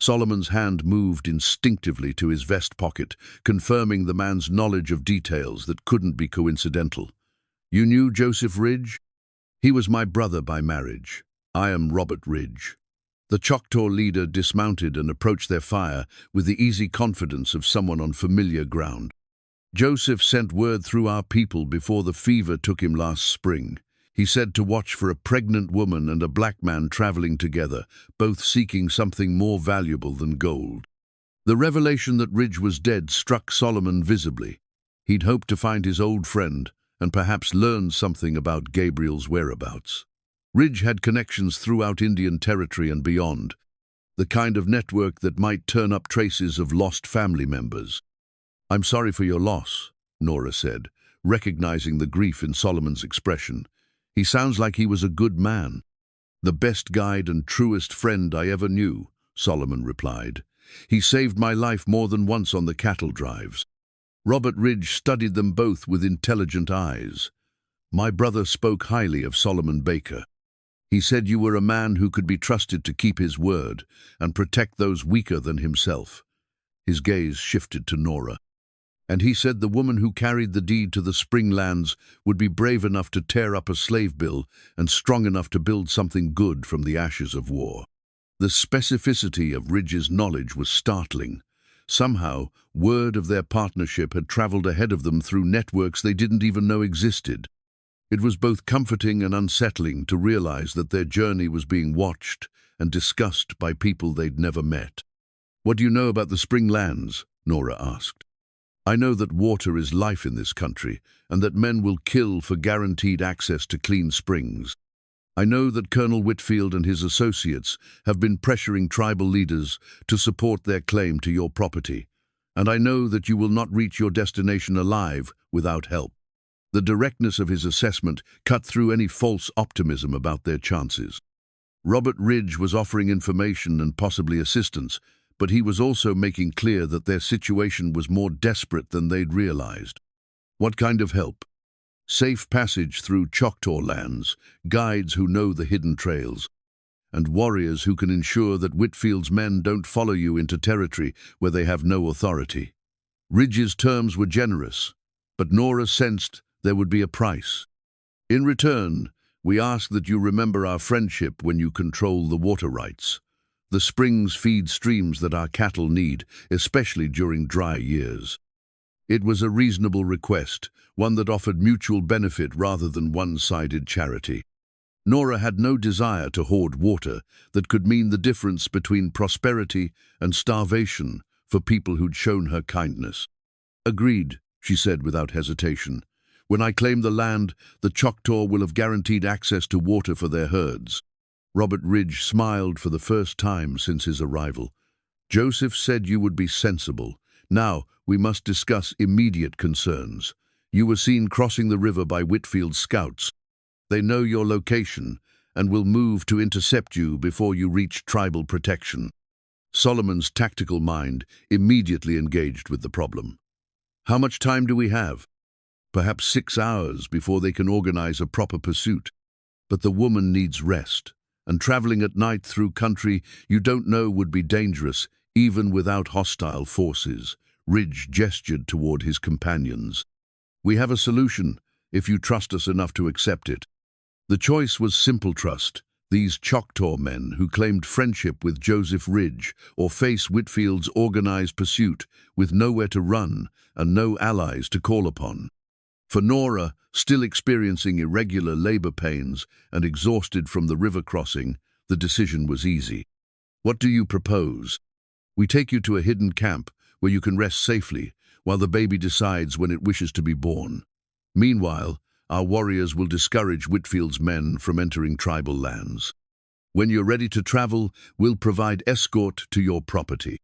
Solomon's hand moved instinctively to his vest pocket, confirming the man's knowledge of details that couldn't be coincidental. "You knew Joseph Ridge?" "He was my brother by marriage. I am Robert Ridge." The Choctaw leader dismounted and approached their fire with the easy confidence of someone on familiar ground. "Joseph sent word through our people before the fever took him last spring. He said to watch for a pregnant woman and a black man traveling together, both seeking something more valuable than gold." The revelation that Ridge was dead struck Solomon visibly. He'd hoped to find his old friend and perhaps learn something about Gabriel's whereabouts. Ridge had connections throughout Indian Territory and beyond, the kind of network that might turn up traces of lost family members. "I'm sorry for your loss," Nora said, recognizing the grief in Solomon's expression. "He sounds like he was a good man." "The best guide and truest friend I ever knew," Solomon replied. "He saved my life more than once on the cattle drives." Robert Ridge studied them both with intelligent eyes. "My brother spoke highly of Solomon Baker. He said you were a man who could be trusted to keep his word and protect those weaker than himself." His gaze shifted to Nora. "And he said the woman who carried the deed to the spring lands would be brave enough to tear up a slave bill and strong enough to build something good from the ashes of war." The specificity of Ridge's knowledge was startling. Somehow, word of their partnership had traveled ahead of them through networks they didn't even know existed. It was both comforting and unsettling to realize that their journey was being watched and discussed by people they'd never met. "What do you know about the spring lands?" Nora asked. "I know that water is life in this country and that men will kill for guaranteed access to clean springs. I know that Colonel Whitfield and his associates have been pressuring tribal leaders to support their claim to your property, and I know that you will not reach your destination alive without help." The directness of his assessment cut through any false optimism about their chances. Robert Ridge was offering information and possibly assistance, but he was also making clear that their situation was more desperate than they'd realized. "What kind of help?" "Safe passage through Choctaw lands, guides who know the hidden trails, and warriors who can ensure that Whitfield's men don't follow you into territory where they have no authority." Ridge's terms were generous, but Nora sensed there would be a price. "In return, we ask that you remember our friendship when you control the water rights. The springs feed streams that our cattle need, especially during dry years." It was a reasonable request, one that offered mutual benefit rather than one-sided charity. Nora had no desire to hoard water that could mean the difference between prosperity and starvation for people who'd shown her kindness. "Agreed," she said without hesitation. "When I claim the land, the Choctaw will have guaranteed access to water for their herds." Robert Ridge smiled for the first time since his arrival. "Joseph said you would be sensible. Now, we must discuss immediate concerns. You were seen crossing the river by Whitfield's scouts. They know your location and will move to intercept you before you reach tribal protection." Solomon's tactical mind immediately engaged with the problem. "How much time do we have?" "Perhaps 6 hours before they can organize a proper pursuit. But the woman needs rest, and traveling at night through country you don't know would be dangerous, even without hostile forces." Ridge gestured toward his companions. "We have a solution, if you trust us enough to accept it." The choice was simple trust, These Choctaw men who claimed friendship with Joseph Ridge or face Whitfield's organized pursuit with nowhere to run and no allies to call upon. For Nora, still experiencing irregular labor pains and exhausted from the river crossing, the decision was easy. What do you propose? We take you to a hidden camp where you can rest safely while the baby decides when it wishes to be born. Meanwhile, our warriors will discourage Whitfield's men from entering tribal lands. When you're ready to travel, we'll provide escort to your property.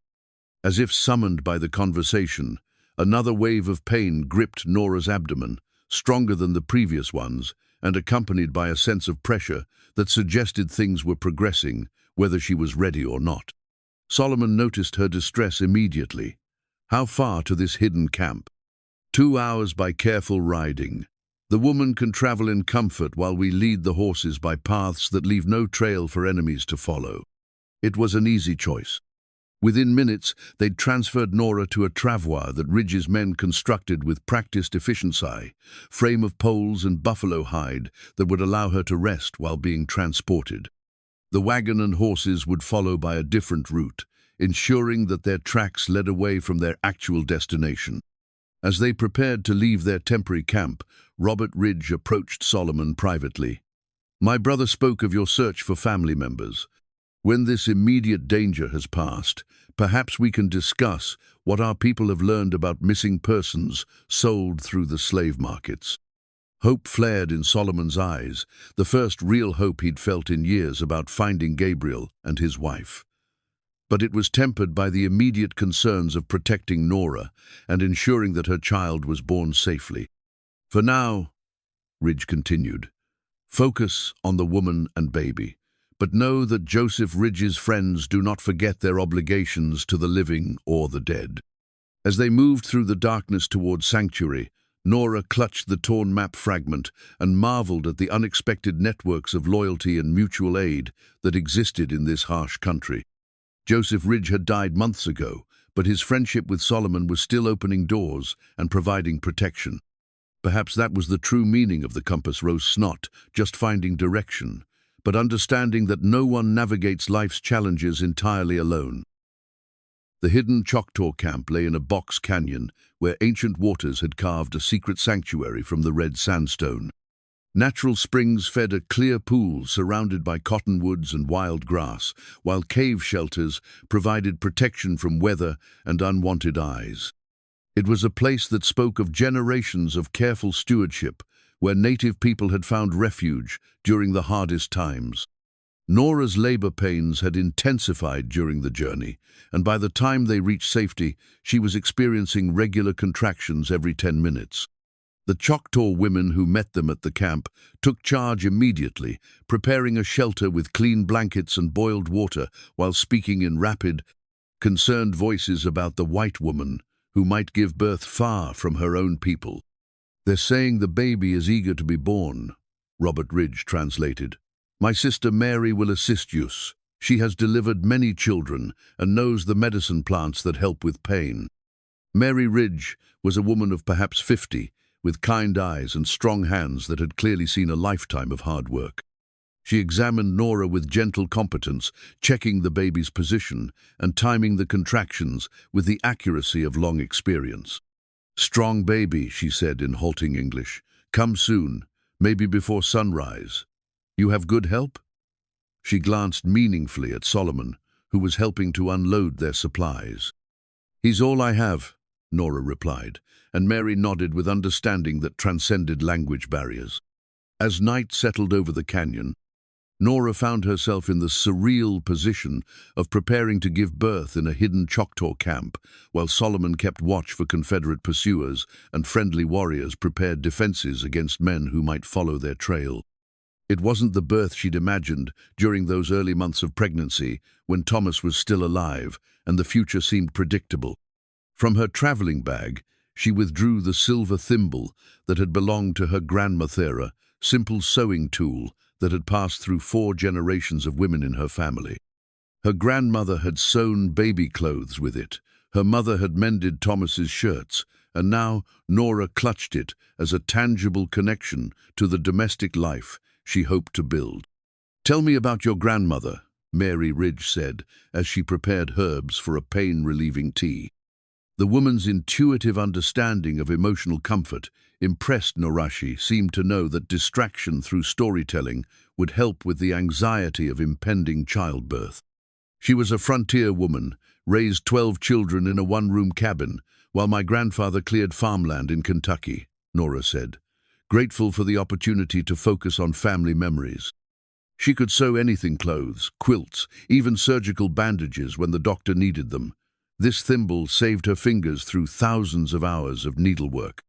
As if summoned by the conversation, another wave of pain gripped Nora's abdomen, stronger than the previous ones, and accompanied by a sense of pressure that suggested things were progressing, whether she was ready or not. Solomon noticed her distress immediately. How far to this hidden camp? 2 hours by careful riding. The woman can travel in comfort while we lead the horses by paths that leave no trail for enemies to follow. It was an easy choice. Within minutes, they'd transferred Nora to a travois that Ridge's men constructed with practiced efficiency, frame of poles and buffalo hide that would allow her to rest while being transported. The wagon and horses would follow by a different route, ensuring that their tracks led away from their actual destination. As they prepared to leave their temporary camp, Robert Ridge approached Solomon privately. "My brother spoke of your search for family members. When this immediate danger has passed, perhaps we can discuss what our people have learned about missing persons sold through the slave markets." Hope flared in Solomon's eyes, the first real hope he'd felt in years about finding Gabriel and his wife. But it was tempered by the immediate concerns of protecting Nora and ensuring that her child was born safely. "For now," Ridge continued, "focus on the woman and baby. But know that Joseph Ridge's friends do not forget their obligations to the living or the dead." As they moved through the darkness toward sanctuary, Nora clutched the torn map fragment and marveled at the unexpected networks of loyalty and mutual aid that existed in this harsh country. Joseph Ridge had died months ago, but his friendship with Solomon was still opening doors and providing protection. Perhaps that was the true meaning of the compass rose not just finding direction, but understanding that no one navigates life's challenges entirely alone. The hidden Choctaw camp lay in a box canyon where ancient waters had carved a secret sanctuary from the red sandstone. Natural springs fed a clear pool surrounded by cottonwoods and wild grass, while cave shelters provided protection from weather and unwanted eyes. It was a place that spoke of generations of careful stewardship, where native people had found refuge during the hardest times. Nora's labor pains had intensified during the journey, and by the time they reached safety, she was experiencing regular contractions every 10 minutes. The Choctaw women who met them at the camp took charge immediately, preparing a shelter with clean blankets and boiled water while speaking in rapid, concerned voices about the white woman who might give birth far from her own people. "They're saying the baby is eager to be born," Robert Ridge translated. "My sister Mary will assist you. She has delivered many children and knows the medicine plants that help with pain." Mary Ridge was a woman of perhaps 50, with kind eyes and strong hands that had clearly seen a lifetime of hard work. She examined Nora with gentle competence, checking the baby's position and timing the contractions with the accuracy of long experience. "Strong baby," she said in halting English. "Come soon, maybe before sunrise. You have good help?" She glanced meaningfully at Solomon, who was helping to unload their supplies. "He's all I have," Nora replied, and Mary nodded with understanding that transcended language barriers. As night settled over the canyon, Nora found herself in the surreal position of preparing to give birth in a hidden Choctaw camp, while Solomon kept watch for Confederate pursuers and friendly warriors prepared defenses against men who might follow their trail. It wasn't the birth she'd imagined during those early months of pregnancy, when Thomas was still alive and the future seemed predictable. From her traveling bag, she withdrew the silver thimble that had belonged to her grandma Thera, simple sewing tool that had passed through 4 generations of women in her family. Her grandmother had sewn baby clothes with it, her mother had mended Thomas's shirts, and now Nora clutched it as a tangible connection to the domestic life she hoped to build. "Tell me about your grandmother," Mary Ridge said, as she prepared herbs for a pain-relieving tea. The woman's intuitive understanding of emotional comfort impressed Norashi, seemed to know that distraction through storytelling would help with the anxiety of impending childbirth. "She was a frontier woman, raised 12 children in a one-room cabin, while my grandfather cleared farmland in Kentucky," Nora said, grateful for the opportunity to focus on family memories. "She could sew anything, clothes, quilts, even surgical bandages when the doctor needed them. This thimble saved her fingers through thousands of hours of needlework."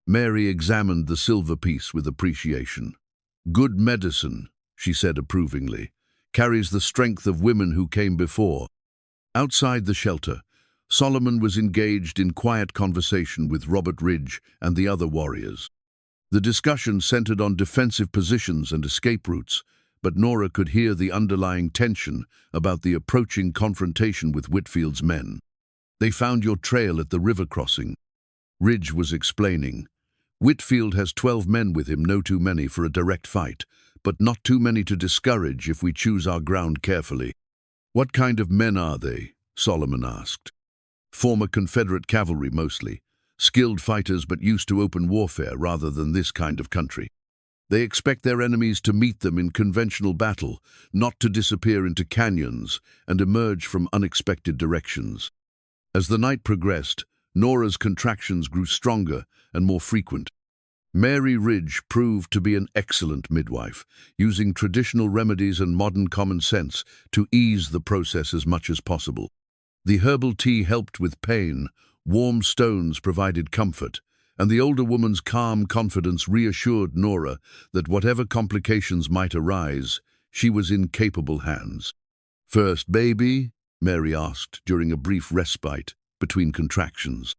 Mary examined the silver piece with appreciation. "Good medicine," she said approvingly, "carries the strength of women who came before." Outside the shelter, Solomon was engaged in quiet conversation with Robert Ridge and the other warriors. The discussion centered on defensive positions and escape routes, but Nora could hear the underlying tension about the approaching confrontation with Whitfield's men. "They found your trail at the river crossing," Ridge was explaining. "Whitfield has 12 men with him, no too many for a direct fight, but not too many to discourage if we choose our ground carefully." "What kind of men are they?" Solomon asked. "Former Confederate cavalry mostly, skilled fighters but used to open warfare rather than this kind of country. They expect their enemies to meet them in conventional battle, not to disappear into canyons and emerge from unexpected directions." As the night progressed, Nora's contractions grew stronger and more frequent. Mary Ridge proved to be an excellent midwife, using traditional remedies and modern common sense to ease the process as much as possible. The herbal tea helped with pain, warm stones provided comfort, and the older woman's calm confidence reassured Nora that whatever complications might arise, she was in capable hands. "First baby?" Mary asked during a brief respite between contractions.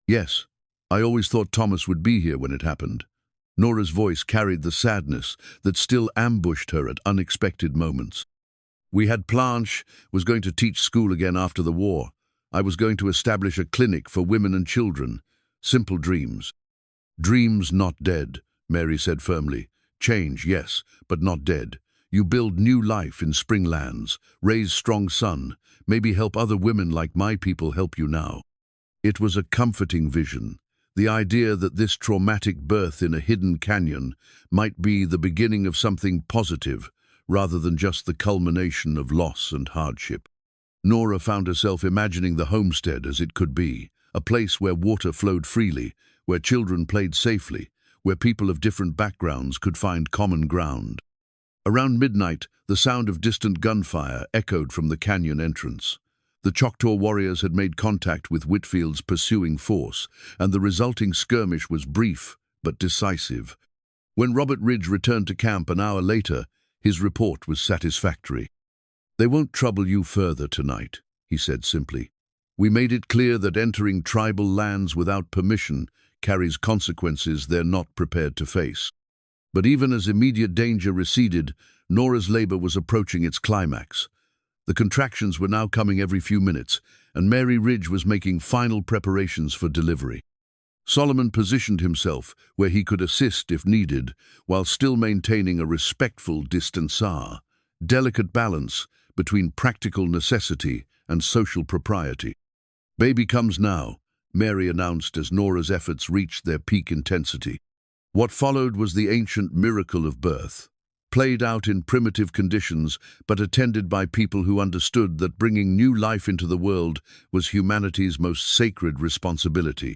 "Yes, I always thought Thomas would be here when it happened." Nora's voice carried the sadness that still ambushed her at unexpected moments. "We had Planche, was going to teach school again after the war. I was going to establish a clinic for women and children. Simple dreams." "Dreams not dead," Mary said firmly. "Change, yes, but not dead. You build new life in Springlands, raise strong son, maybe help other women like my people help you now." It was a comforting vision, the idea that this traumatic birth in a hidden canyon might be the beginning of something positive, rather than just the culmination of loss and hardship. Nora found herself imagining the homestead as it could be, a place where water flowed freely, where children played safely, where people of different backgrounds could find common ground. Around midnight, the sound of distant gunfire echoed from the canyon entrance. The Choctaw warriors had made contact with Whitfield's pursuing force, and the resulting skirmish was brief but decisive. When Robert Ridge returned to camp an hour later, his report was satisfactory. "They won't trouble you further tonight," he said simply. "We made it clear that entering tribal lands without permission carries consequences they're not prepared to face." But even as immediate danger receded, Nora's labor was approaching its climax. The contractions were now coming every few minutes, and Mary Ridge was making final preparations for delivery. Solomon positioned himself where he could assist if needed, while still maintaining a respectful delicate balance between practical necessity and social propriety. "Baby comes now," Mary announced as Nora's efforts reached their peak intensity. What followed was the ancient miracle of birth, played out in primitive conditions but attended by people who understood that bringing new life into the world was humanity's most sacred responsibility.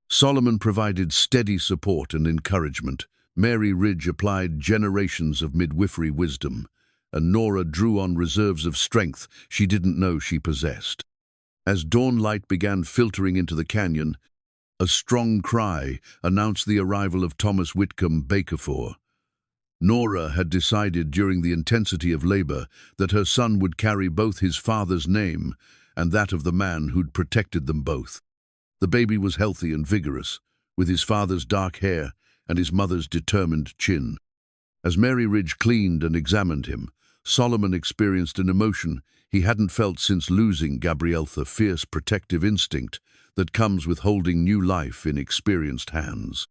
Solomon provided steady support and encouragement. Mary Ridge applied generations of midwifery wisdom, and Nora drew on reserves of strength she didn't know she possessed. As dawn light began filtering into the canyon, a strong cry announced the arrival of Thomas Whitcomb Bakerfor. Nora had decided during the intensity of labor that her son would carry both his father's name and that of the man who'd protected them both. The baby was healthy and vigorous, with his father's dark hair and his mother's determined chin. As Mary Ridge cleaned and examined him, Solomon experienced an emotion he hadn't felt since losing Gabrielle, the fierce protective instinct that comes with holding new life in experienced hands.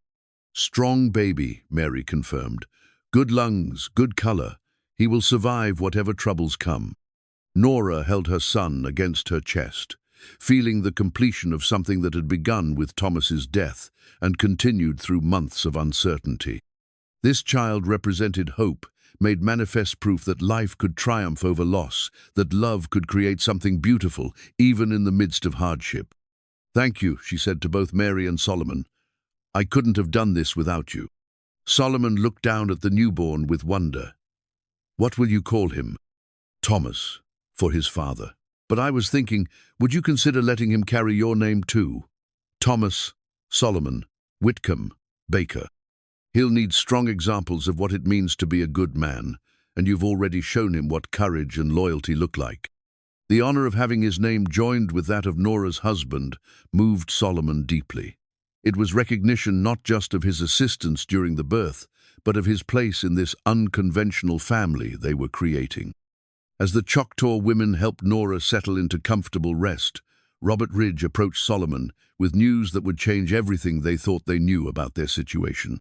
"Strong baby," Mary confirmed. "Good lungs, good color. He will survive whatever troubles come. Nora held her son against her chest, feeling the completion of something that had begun with Thomas's death and continued through months of uncertainty. This child represented hope, made manifest proof that life could triumph over loss, that love could create something beautiful, even in the midst of hardship. "Thank you," she said to both Mary and Solomon. "I couldn't have done this without you." Solomon looked down at the newborn with wonder. "What will you call him?" "Thomas, for his father. But I was thinking, would you consider letting him carry your name too? Thomas, Solomon, Whitcomb, Baker. He'll need strong examples of what it means to be a good man, and you've already shown him what courage and loyalty look like." The honor of having his name joined with that of Nora's husband moved Solomon deeply. It was recognition not just of his assistance during the birth, but of his place in this unconventional family they were creating. As the Choctaw women helped Nora settle into comfortable rest, Robert Ridge approached Solomon with news that would change everything they thought they knew about their situation.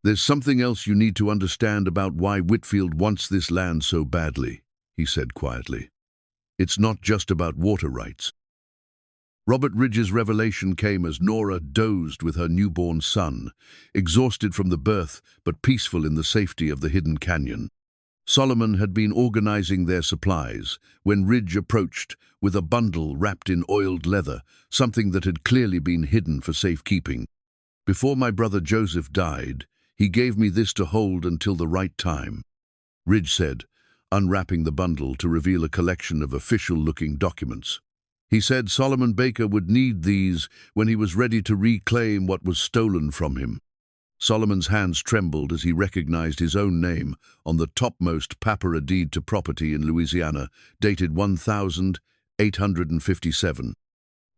"There's something else you need to understand about why Whitfield wants this land so badly," he said quietly. "It's not just about water rights." Robert Ridge's revelation came as Nora dozed with her newborn son, exhausted from the birth but peaceful in the safety of the hidden canyon. Solomon had been organizing their supplies when Ridge approached with a bundle wrapped in oiled leather, something that had clearly been hidden for safekeeping. "Before my brother Joseph died, he gave me this to hold until the right time," Ridge said, unwrapping the bundle to reveal a collection of official-looking documents. He said Solomon Baker would need these when he was ready to reclaim what was stolen from him. Solomon's hands trembled as he recognized his own name on the topmost papyrus deed to property in Louisiana, dated 1857.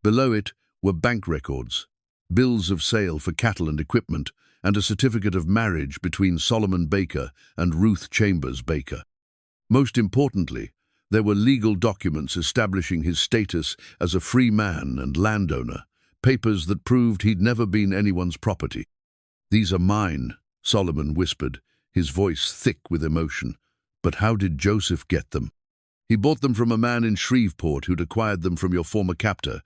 Below it were bank records, bills of sale for cattle and equipment, and a certificate of marriage between Solomon Baker and Ruth Chambers Baker. Most importantly, there were legal documents establishing his status as a free man and landowner, papers that proved he'd never been anyone's property. "These are mine," Solomon whispered, his voice thick with emotion. "But how did Joseph get them?" "He bought them from a man in Shreveport who'd acquired them from your former captor,"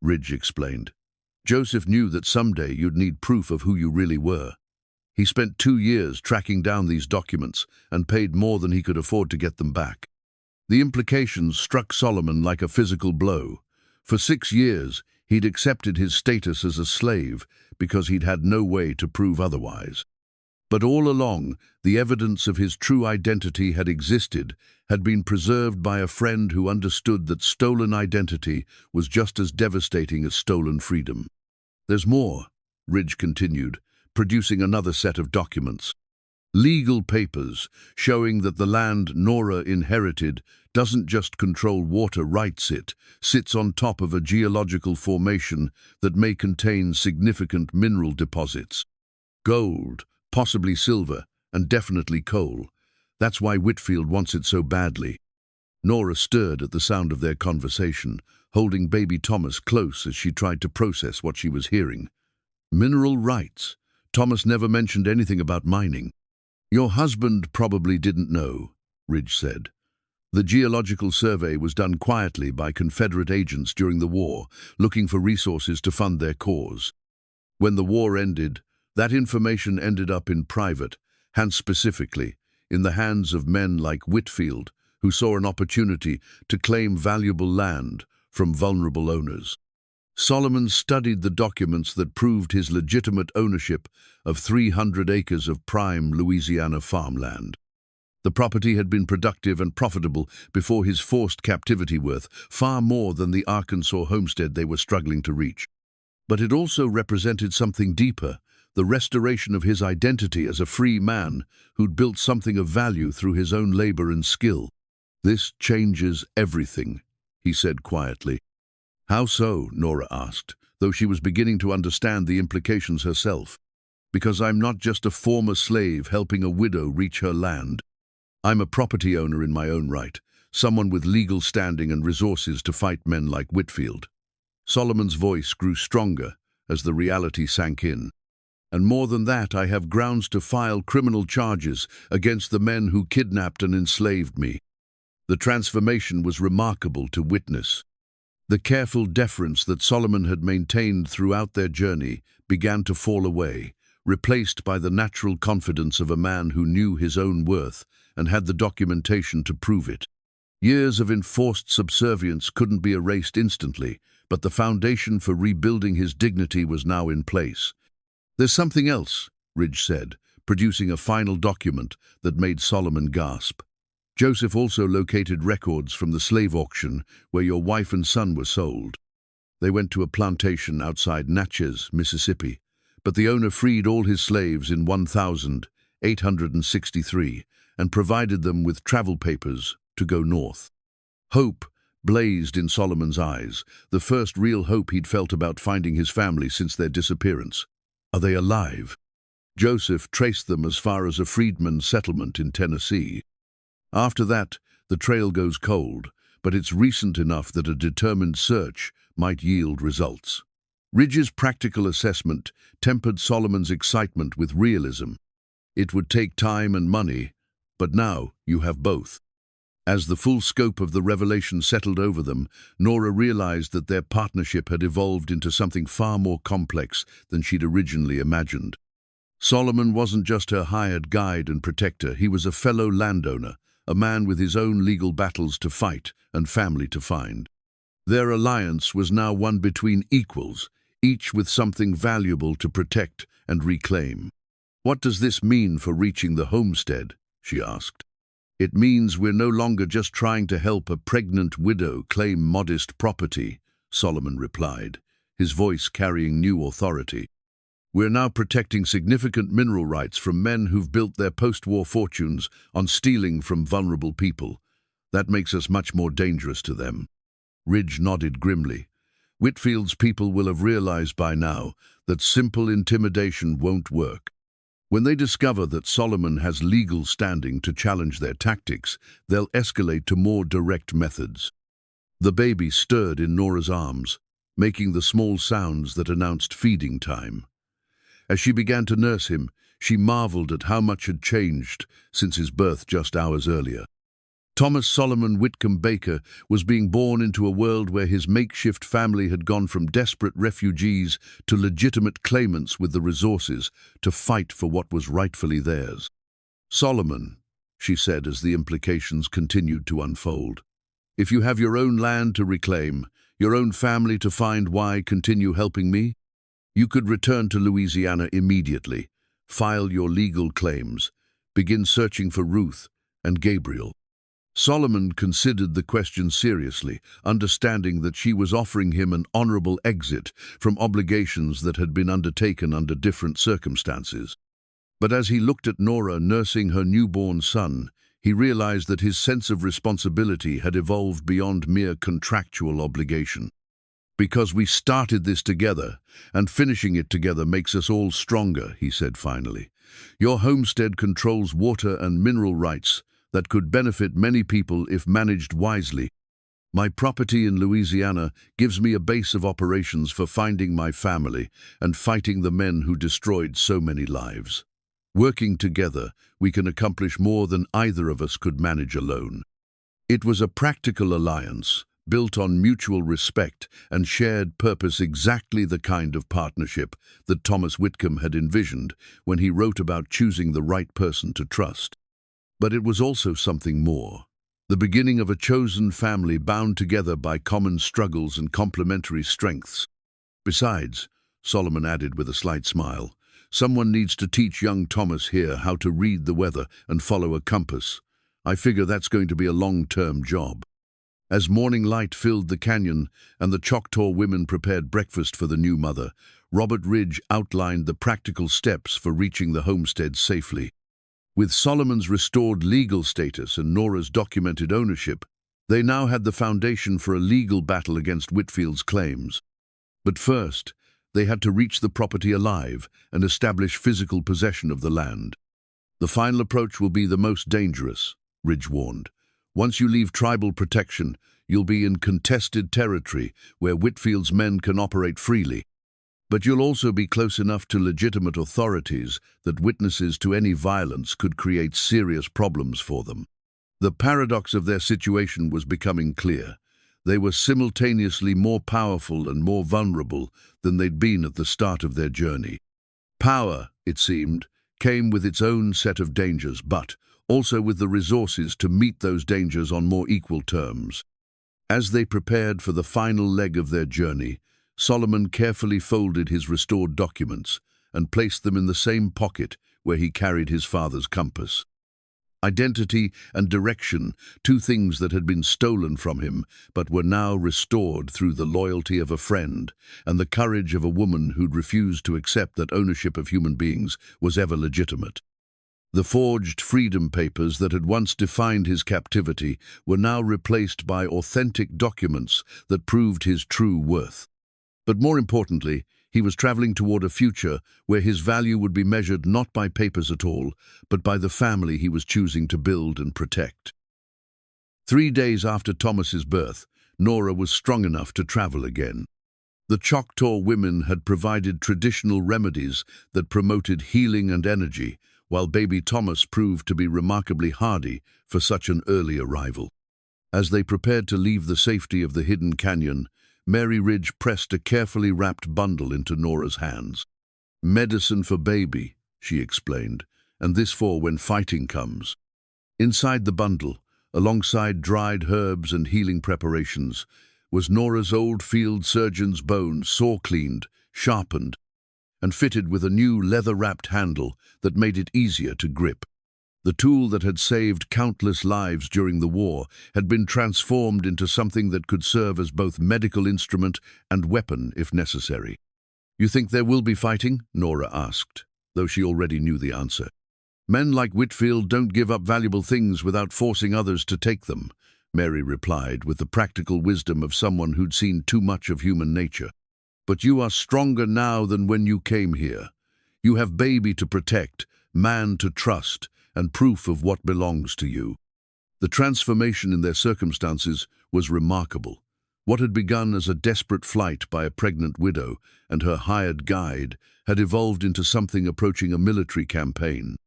Ridge explained. "Joseph knew that someday you'd need proof of who you really were. He spent 2 years tracking down these documents and paid more than he could afford to get them back." The implications struck Solomon like a physical blow. For 6 years, he'd accepted his status as a slave because he'd had no way to prove otherwise. But all along, the evidence of his true identity had existed, had been preserved by a friend who understood that stolen identity was just as devastating as stolen freedom. "There's more," Ridge continued, producing another set of documents. "Legal papers showing that the land Nora inherited doesn't just control water rights, it sits on top of a geological formation that may contain significant mineral deposits. Gold, possibly silver, and definitely coal. That's why Whitfield wants it so badly." Nora stirred at the sound of their conversation, holding baby Thomas close as she tried to process what she was hearing. "Mineral rights. Thomas never mentioned anything about mining." "Your husband probably didn't know," Ridge said. "The geological survey was done quietly by Confederate agents during the war, looking for resources to fund their cause. When the war ended, that information ended up in private, and specifically, in the hands of men like Whitfield, who saw an opportunity to claim valuable land from vulnerable owners." Solomon studied the documents that proved his legitimate ownership of 300 acres of prime Louisiana farmland. The property had been productive and profitable before his forced captivity, worth far more than the Arkansas homestead they were struggling to reach. But it also represented something deeper, the restoration of his identity as a free man who'd built something of value through his own labor and skill. "This changes everything," he said quietly. "How so?" Nora asked, though she was beginning to understand the implications herself. "Because I'm not just a former slave helping a widow reach her land. I'm a property owner in my own right, someone with legal standing and resources to fight men like Whitfield." Solomon's voice grew stronger as the reality sank in. And more than that, I have grounds to file criminal charges against the men who kidnapped and enslaved me." The transformation was remarkable to witness. The careful deference that Solomon had maintained throughout their journey began to fall away, replaced by the natural confidence of a man who knew his own worth and had the documentation to prove it. Years of enforced subservience couldn't be erased instantly, but the foundation for rebuilding his dignity was now in place. "There's something else," Ridge said, producing a final document that made Solomon gasp. "Joseph also located records from the slave auction where your wife and son were sold. They went to a plantation outside Natchez, Mississippi, but the owner freed all his slaves in 1863 and provided them with travel papers to go north." Hope blazed in Solomon's eyes, the first real hope he'd felt about finding his family since their disappearance. "Are they alive?" Joseph traced them as far as a freedmen's settlement in Tennessee. After that, the trail goes cold, but it's recent enough that a determined search might yield results. Ridge's practical assessment tempered Solomon's excitement with realism. It would take time and money, but now you have both. As the full scope of the revelation settled over them, Nora realized that their partnership had evolved into something far more complex than she'd originally imagined. Solomon wasn't just her hired guide and protector, he was a fellow landowner, a man with his own legal battles to fight and family to find. Their alliance was now one between equals, each with something valuable to protect and reclaim. "What does this mean for reaching the homestead?" she asked. "It means we're no longer just trying to help a pregnant widow claim modest property," Solomon replied, his voice carrying new authority. "We're now protecting significant mineral rights from men who've built their post-war fortunes on stealing from vulnerable people. That makes us much more dangerous to them." Ridge nodded grimly. Whitfield's people will have realized by now that simple intimidation won't work. When they discover that Solomon has legal standing to challenge their tactics, they'll escalate to more direct methods. The baby stirred in Nora's arms, making the small sounds that announced feeding time. As she began to nurse him, she marveled at how much had changed since his birth just hours earlier. Thomas Solomon Whitcomb Baker was being born into a world where his makeshift family had gone from desperate refugees to legitimate claimants with the resources to fight for what was rightfully theirs. "Solomon," she said as the implications continued to unfold, "if you have your own land to reclaim, your own family to find, why continue helping me? You could return to Louisiana immediately, file your legal claims, begin searching for Ruth and Gabriel." Solomon considered the question seriously, understanding that she was offering him an honorable exit from obligations that had been undertaken under different circumstances. But as he looked at Nora nursing her newborn son, he realized that his sense of responsibility had evolved beyond mere contractual obligation. "Because we started this together, and finishing it together makes us all stronger," he said finally. "Your homestead controls water and mineral rights that could benefit many people if managed wisely. My property in Louisiana gives me a base of operations for finding my family and fighting the men who destroyed so many lives. Working together, we can accomplish more than either of us could manage alone." It was a practical alliance, built on mutual respect and shared purpose, exactly the kind of partnership that Thomas Whitcomb had envisioned when he wrote about choosing the right person to trust. But it was also something more. The beginning of a chosen family bound together by common struggles and complementary strengths. "Besides," Solomon added with a slight smile, "someone needs to teach young Thomas here how to read the weather and follow a compass. I figure that's going to be a long-term job." As morning light filled the canyon and the Choctaw women prepared breakfast for the new mother, Robert Ridge outlined the practical steps for reaching the homestead safely. With Solomon's restored legal status and Nora's documented ownership, they now had the foundation for a legal battle against Whitfield's claims. But first, they had to reach the property alive and establish physical possession of the land. "The final approach will be the most dangerous," Ridge warned. "Once you leave tribal protection, you'll be in contested territory where Whitfield's men can operate freely." But you'll also be close enough to legitimate authorities that witnesses to any violence could create serious problems for them. The paradox of their situation was becoming clear. They were simultaneously more powerful and more vulnerable than they'd been at the start of their journey. Power, it seemed, came with its own set of dangers, but also with the resources to meet those dangers on more equal terms. As they prepared for the final leg of their journey, Solomon carefully folded his restored documents and placed them in the same pocket where he carried his father's compass. Identity and direction, two things that had been stolen from him, but were now restored through the loyalty of a friend and the courage of a woman who'd refused to accept that ownership of human beings was ever legitimate. The forged freedom papers that had once defined his captivity were now replaced by authentic documents that proved his true worth. But more importantly, he was traveling toward a future where his value would be measured not by papers at all, but by the family he was choosing to build and protect. 3 days after Thomas's birth, Nora was strong enough to travel again. The Choctaw women had provided traditional remedies that promoted healing and energy, while baby Thomas proved to be remarkably hardy for such an early arrival. As they prepared to leave the safety of the hidden canyon, Mary Ridge pressed a carefully wrapped bundle into Nora's hands. "Medicine for baby," she explained, "and this for when fighting comes." Inside the bundle, alongside dried herbs and healing preparations, was Nora's old field surgeon's bone, saw-cleaned, sharpened, and fitted with a new leather-wrapped handle that made it easier to grip. The tool that had saved countless lives during the war had been transformed into something that could serve as both medical instrument and weapon if necessary. "You think there will be fighting?" Nora asked, though she already knew the answer. "Men like Whitfield don't give up valuable things without forcing others to take them," Mary replied with the practical wisdom of someone who'd seen too much of human nature. "But you are stronger now than when you came here. You have baby to protect, man to trust, and proof of what belongs to you." The transformation in their circumstances was remarkable. What had begun as a desperate flight by a pregnant widow and her hired guide had evolved into something approaching a military campaign.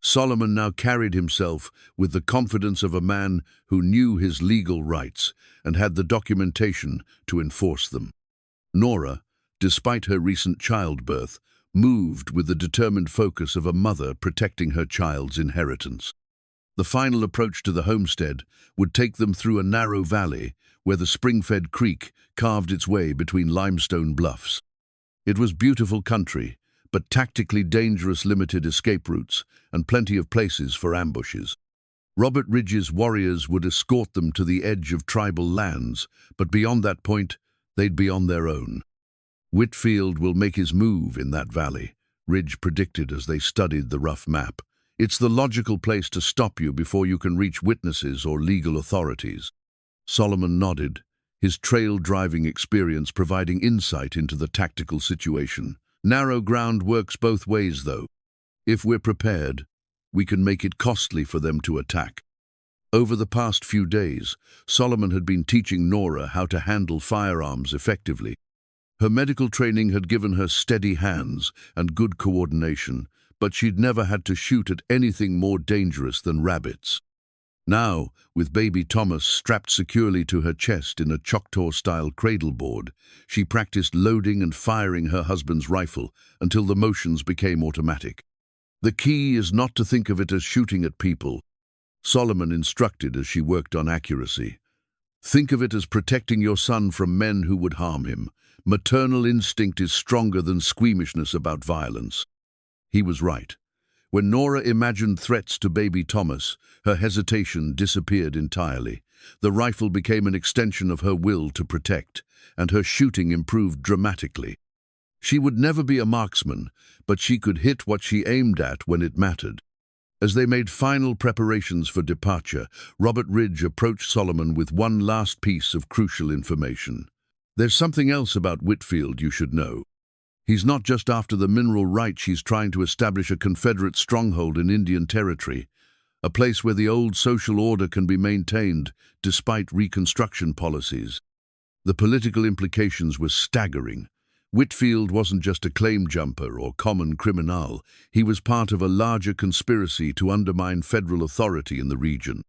Solomon now carried himself with the confidence of a man who knew his legal rights and had the documentation to enforce them. Nora, despite her recent childbirth, moved with the determined focus of a mother protecting her child's inheritance. The final approach to the homestead would take them through a narrow valley where the spring-fed creek carved its way between limestone bluffs. It was beautiful country, but tactically dangerous, limited escape routes and plenty of places for ambushes. Robert Ridge's warriors would escort them to the edge of tribal lands, but beyond that point, they'd be on their own. "Whitfield will make his move in that valley," Ridge predicted as they studied the rough map. "It's the logical place to stop you before you can reach witnesses or legal authorities." Solomon nodded, his trail driving experience providing insight into the tactical situation. "Narrow ground works both ways, though. If we're prepared, we can make it costly for them to attack." Over the past few days, Solomon had been teaching Nora how to handle firearms effectively. Her medical training had given her steady hands and good coordination, but she'd never had to shoot at anything more dangerous than rabbits. Now, with baby Thomas strapped securely to her chest in a Choctaw-style cradleboard, she practiced loading and firing her husband's rifle until the motions became automatic. "The key is not to think of it as shooting at people," Solomon instructed as she worked on accuracy. "Think of it as protecting your son from men who would harm him. Maternal instinct is stronger than squeamishness about violence." He was right. When Nora imagined threats to baby Thomas, her hesitation disappeared entirely. The rifle became an extension of her will to protect, and her shooting improved dramatically. She would never be a marksman, but she could hit what she aimed at when it mattered. As they made final preparations for departure, Robert Ridge approached Solomon with one last piece of crucial information. "There's something else about Whitfield you should know. He's not just after the mineral rights, he's trying to establish a Confederate stronghold in Indian Territory, a place where the old social order can be maintained despite Reconstruction policies." The political implications were staggering. Whitfield wasn't just a claim jumper or common criminal. He was part of a larger conspiracy to undermine federal authority in the region.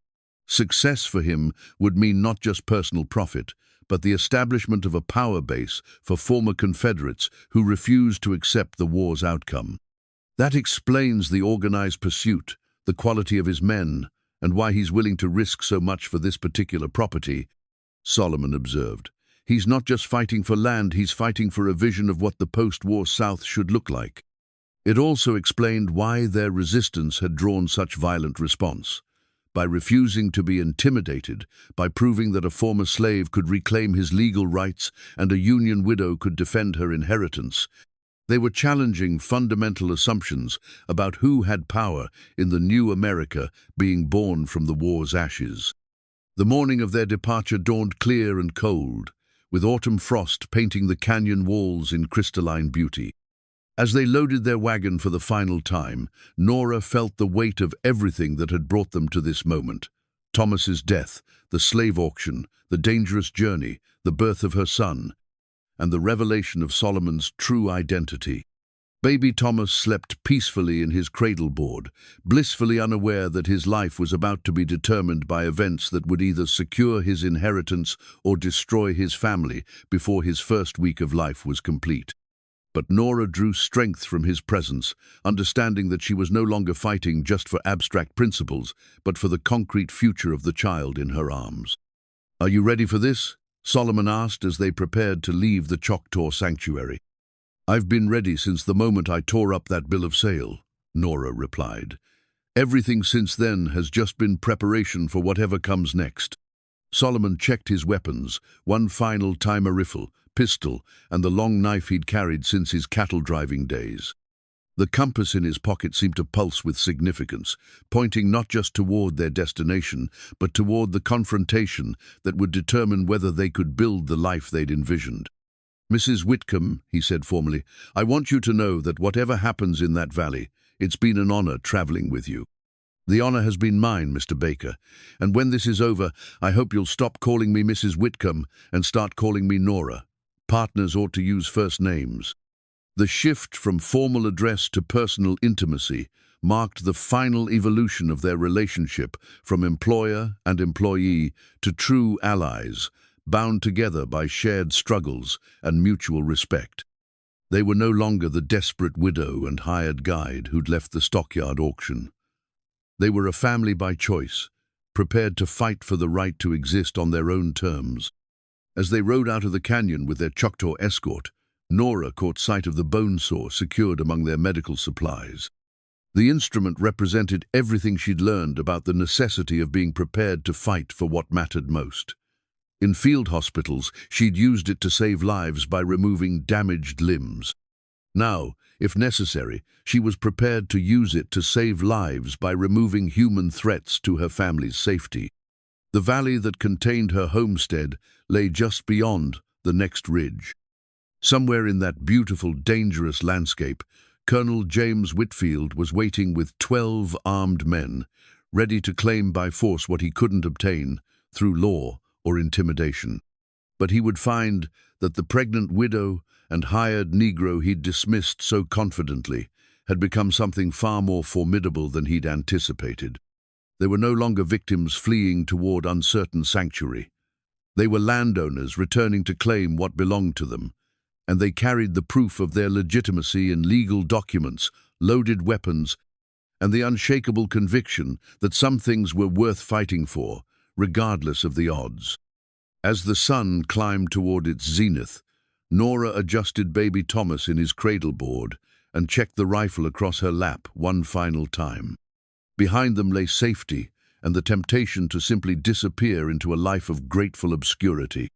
Success for him would mean not just personal profit, but the establishment of a power base for former Confederates who refused to accept the war's outcome. That explains the organized pursuit, the quality of his men, and why he's willing to risk so much for this particular property, Solomon observed. He's not just fighting for land, he's fighting for a vision of what the post-war South should look like. It also explained why their resistance had drawn such violent response. By refusing to be intimidated, by proving that a former slave could reclaim his legal rights and a Union widow could defend her inheritance, they were challenging fundamental assumptions about who had power in the new America being born from the war's ashes. The morning of their departure dawned clear and cold, with autumn frost painting the canyon walls in crystalline beauty. As they loaded their wagon for the final time, Nora felt the weight of everything that had brought them to this moment. Thomas's death, the slave auction, the dangerous journey, the birth of her son, and the revelation of Solomon's true identity. Baby Thomas slept peacefully in his cradle board, blissfully unaware that his life was about to be determined by events that would either secure his inheritance or destroy his family before his first week of life was complete. But Nora drew strength from his presence, understanding that she was no longer fighting just for abstract principles, but for the concrete future of the child in her arms. "Are you ready for this?" Solomon asked as they prepared to leave the Choctaw sanctuary. "I've been ready since the moment I tore up that bill of sale," Nora replied. "Everything since then has just been preparation for whatever comes next." Solomon checked his weapons, one final time a rifle, pistol, and the long knife he'd carried since his cattle-driving days. The compass in his pocket seemed to pulse with significance, pointing not just toward their destination, but toward the confrontation that would determine whether they could build the life they'd envisioned. "Mrs. Whitcomb," he said formally, "I want you to know that whatever happens in that valley, it's been an honor traveling with you. The honor has been mine, Mr. Baker, and when this is over, I hope you'll stop calling me Mrs. Whitcomb and start calling me Nora. Partners ought to use first names." The shift from formal address to personal intimacy marked the final evolution of their relationship from employer and employee to true allies, bound together by shared struggles and mutual respect. They were no longer the desperate widow and hired guide who'd left the stockyard auction. They were a family by choice, prepared to fight for the right to exist on their own terms. As they rode out of the canyon with their Choctaw escort, Nora caught sight of the bone saw secured among their medical supplies. The instrument represented everything she'd learned about the necessity of being prepared to fight for what mattered most. In field hospitals, she'd used it to save lives by removing damaged limbs. Now, if necessary, she was prepared to use it to save lives by removing human threats to her family's safety. The valley that contained her homestead lay just beyond the next ridge. Somewhere in that beautiful, dangerous landscape, Colonel James Whitfield was waiting with 12 armed men, ready to claim by force what he couldn't obtain through law or intimidation. But he would find that the pregnant widow and hired Negro he'd dismissed so confidently had become something far more formidable than he'd anticipated. They were no longer victims fleeing toward uncertain sanctuary. They were landowners returning to claim what belonged to them, and they carried the proof of their legitimacy in legal documents, loaded weapons, and the unshakable conviction that some things were worth fighting for, regardless of the odds. As the sun climbed toward its zenith, Nora adjusted baby Thomas in his cradle board and checked the rifle across her lap one final time. Behind them lay safety and the temptation to simply disappear into a life of grateful obscurity.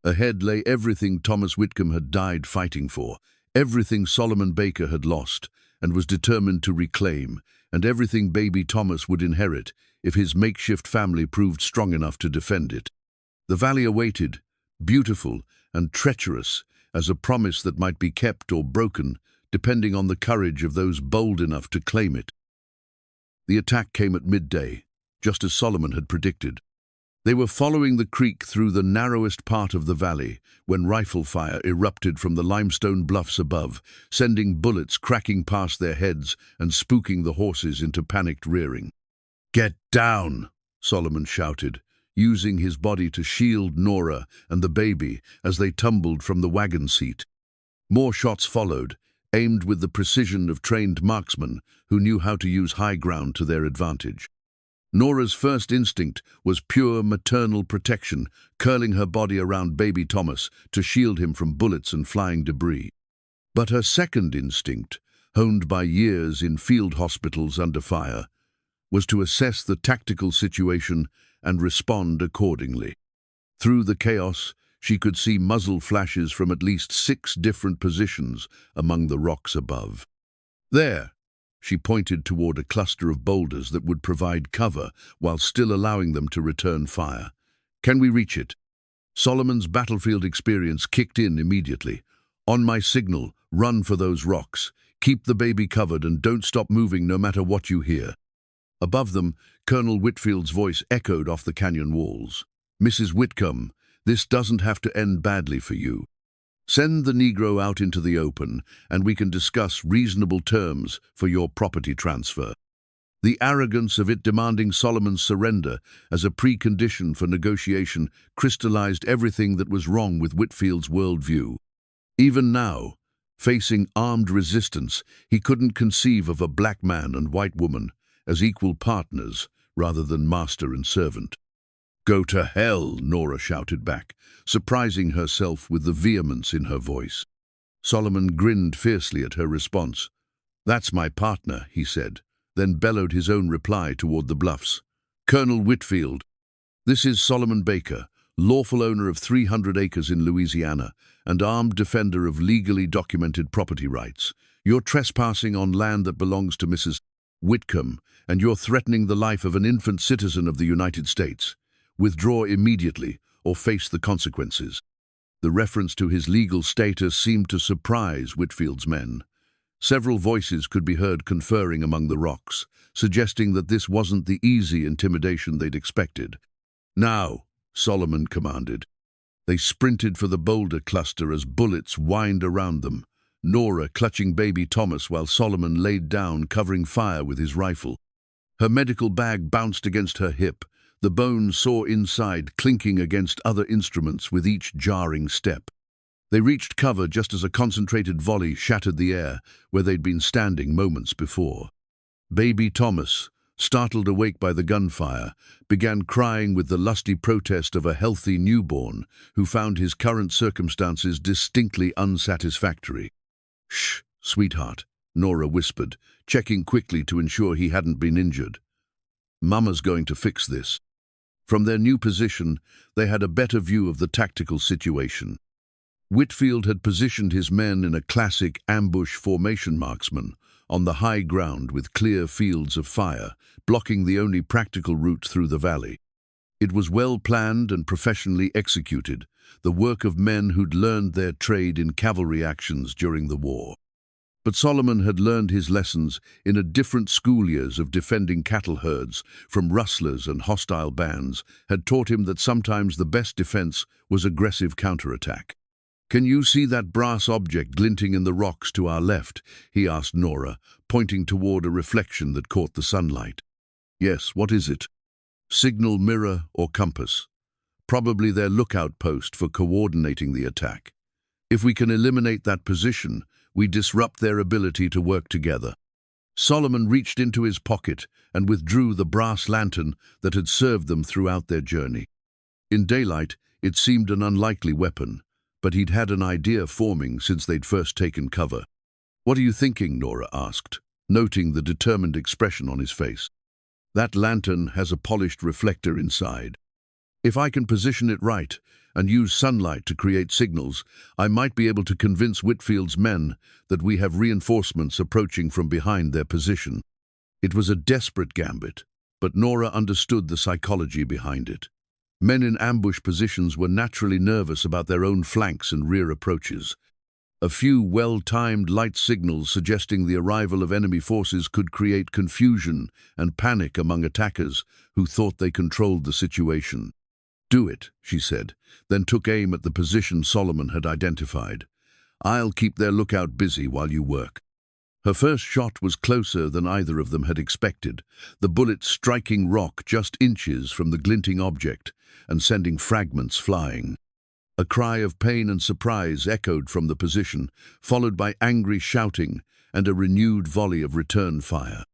Ahead lay everything Thomas Whitcomb had died fighting for, everything Solomon Baker had lost and was determined to reclaim, and everything baby Thomas would inherit if his makeshift family proved strong enough to defend it. The valley awaited, beautiful and treacherous, as a promise that might be kept or broken, depending on the courage of those bold enough to claim it. The attack came at midday, just as Solomon had predicted. They were following the creek through the narrowest part of the valley when rifle fire erupted from the limestone bluffs above, sending bullets cracking past their heads and spooking the horses into panicked rearing. "Get down!" Solomon shouted, using his body to shield Nora and the baby as they tumbled from the wagon seat. More shots followed, aimed with the precision of trained marksmen who knew how to use high ground to their advantage. Nora's first instinct was pure maternal protection, curling her body around baby Thomas to shield him from bullets and flying debris. But her second instinct, honed by years in field hospitals under fire, was to assess the tactical situation and respond accordingly. Through the chaos, she could see muzzle flashes from at least 6 different positions among the rocks above. "There!" She pointed toward a cluster of boulders that would provide cover while still allowing them to return fire. "Can we reach it?" Solomon's battlefield experience kicked in immediately. "On my signal, run for those rocks. Keep the baby covered and don't stop moving no matter what you hear." Above them, Colonel Whitfield's voice echoed off the canyon walls. "Mrs. Whitcomb, this doesn't have to end badly for you. Send the Negro out into the open, and we can discuss reasonable terms for your property transfer." The arrogance of it demanding Solomon's surrender as a precondition for negotiation crystallized everything that was wrong with Whitfield's worldview. Even now, facing armed resistance, he couldn't conceive of a black man and white woman as equal partners rather than master and servant. "Go to hell," Nora shouted back, surprising herself with the vehemence in her voice. Solomon grinned fiercely at her response. "That's my partner," he said, then bellowed his own reply toward the bluffs. "Colonel Whitfield, this is Solomon Baker, lawful owner of 300 acres in Louisiana and armed defender of legally documented property rights. You're trespassing on land that belongs to Mrs. Whitcomb, and you're threatening the life of an infant citizen of the United States. Withdraw immediately or face the consequences." The reference to his legal status seemed to surprise Whitfield's men. Several voices could be heard conferring among the rocks, suggesting that this wasn't the easy intimidation they'd expected. "Now," Solomon commanded. They sprinted for the boulder cluster as bullets whined around them, Nora clutching baby Thomas while Solomon laid down, covering fire with his rifle. Her medical bag bounced against her hip, the bone saw inside clinking against other instruments with each jarring step. They reached cover just as a concentrated volley shattered the air where they'd been standing moments before. Baby Thomas, startled awake by the gunfire, began crying with the lusty protest of a healthy newborn who found his current circumstances distinctly unsatisfactory. "Shh, sweetheart," Nora whispered, checking quickly to ensure he hadn't been injured. "Mama's going to fix this." From their new position, they had a better view of the tactical situation. Whitfield had positioned his men in a classic ambush formation marksman, on the high ground with clear fields of fire, blocking the only practical route through the valley. It was well planned and professionally executed, the work of men who'd learned their trade in cavalry actions during the war. But Solomon had learned his lessons in a different school. Years of defending cattle herds from rustlers and hostile bands had taught him that sometimes the best defense was aggressive counterattack. "Can you see that brass object glinting in the rocks to our left?" he asked Nora, pointing toward a reflection that caught the sunlight. "Yes, what is it?" "Signal mirror or compass. Probably their lookout post for coordinating the attack. If we can eliminate that position, we disrupt their ability to work together." Solomon reached into his pocket and withdrew the brass lantern that had served them throughout their journey. In daylight, it seemed an unlikely weapon, but he'd had an idea forming since they'd first taken cover. "What are you thinking?" Nora asked, noting the determined expression on his face. "That lantern has a polished reflector inside. If I can position it right and use sunlight to create signals, I might be able to convince Whitfield's men that we have reinforcements approaching from behind their position." It was a desperate gambit, but Nora understood the psychology behind it. Men in ambush positions were naturally nervous about their own flanks and rear approaches. A few well-timed light signals suggesting the arrival of enemy forces could create confusion and panic among attackers who thought they controlled the situation. "Do it," she said, then took aim at the position Solomon had identified. "I'll keep their lookout busy while you work." Her first shot was closer than either of them had expected, the bullet striking rock just inches from the glinting object and sending fragments flying. A cry of pain and surprise echoed from the position, followed by angry shouting and a renewed volley of return fire.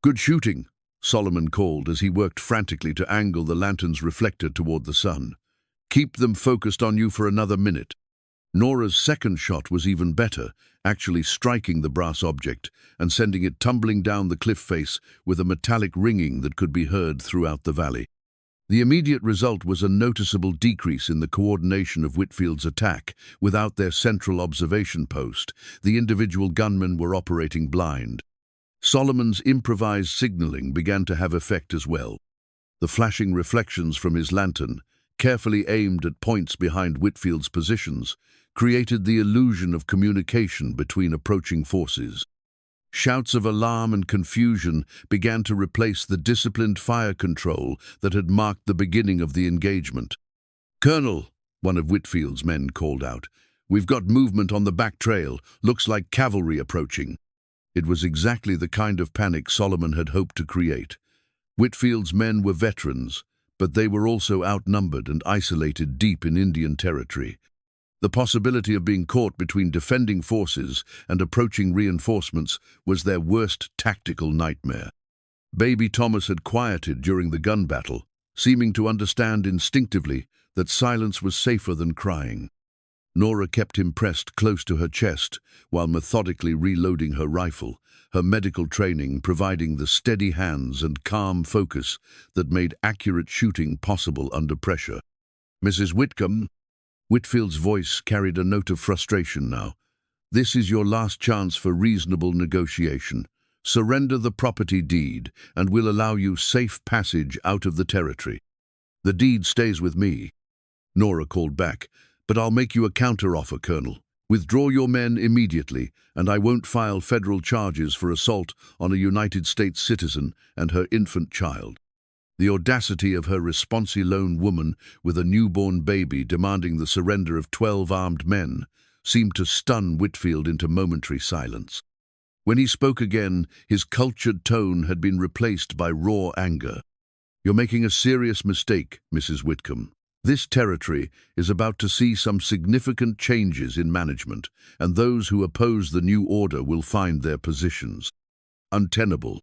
"Good shooting," Solomon called as he worked frantically to angle the lantern's reflector toward the sun. "Keep them focused on you for another minute." Nora's second shot was even better, actually striking the brass object and sending it tumbling down the cliff face with a metallic ringing that could be heard throughout the valley. The immediate result was a noticeable decrease in the coordination of Whitfield's attack. Without their central observation post, the individual gunmen were operating blind. Solomon's improvised signaling began to have effect as well. The flashing reflections from his lantern, carefully aimed at points behind Whitfield's positions, created the illusion of communication between approaching forces. Shouts of alarm and confusion began to replace the disciplined fire control that had marked the beginning of the engagement. "Colonel," one of Whitfield's men called out, "we've got movement on the back trail. Looks like cavalry approaching." It was exactly the kind of panic Solomon had hoped to create. Whitfield's men were veterans, but they were also outnumbered and isolated deep in Indian territory. The possibility of being caught between defending forces and approaching reinforcements was their worst tactical nightmare. Baby Thomas had quieted during the gun battle, seeming to understand instinctively that silence was safer than crying. Nora kept him pressed close to her chest while methodically reloading her rifle, her medical training providing the steady hands and calm focus that made accurate shooting possible under pressure. "Mrs. Whitcomb," Whitfield's voice carried a note of frustration now. "This is your last chance for reasonable negotiation. Surrender the property deed, and we'll allow you safe passage out of the territory." "The deed stays with me," Nora called back, "but I'll make you a counter-offer, Colonel. Withdraw your men immediately, and I won't file federal charges for assault on a United States citizen and her infant child." The audacity of her responsive lone woman with a newborn baby demanding the surrender of 12 armed men seemed to stun Whitfield into momentary silence. When he spoke again, his cultured tone had been replaced by raw anger. "You're making a serious mistake, Mrs. Whitcomb. This territory is about to see some significant changes in management, and those who oppose the new order will find their positions untenable."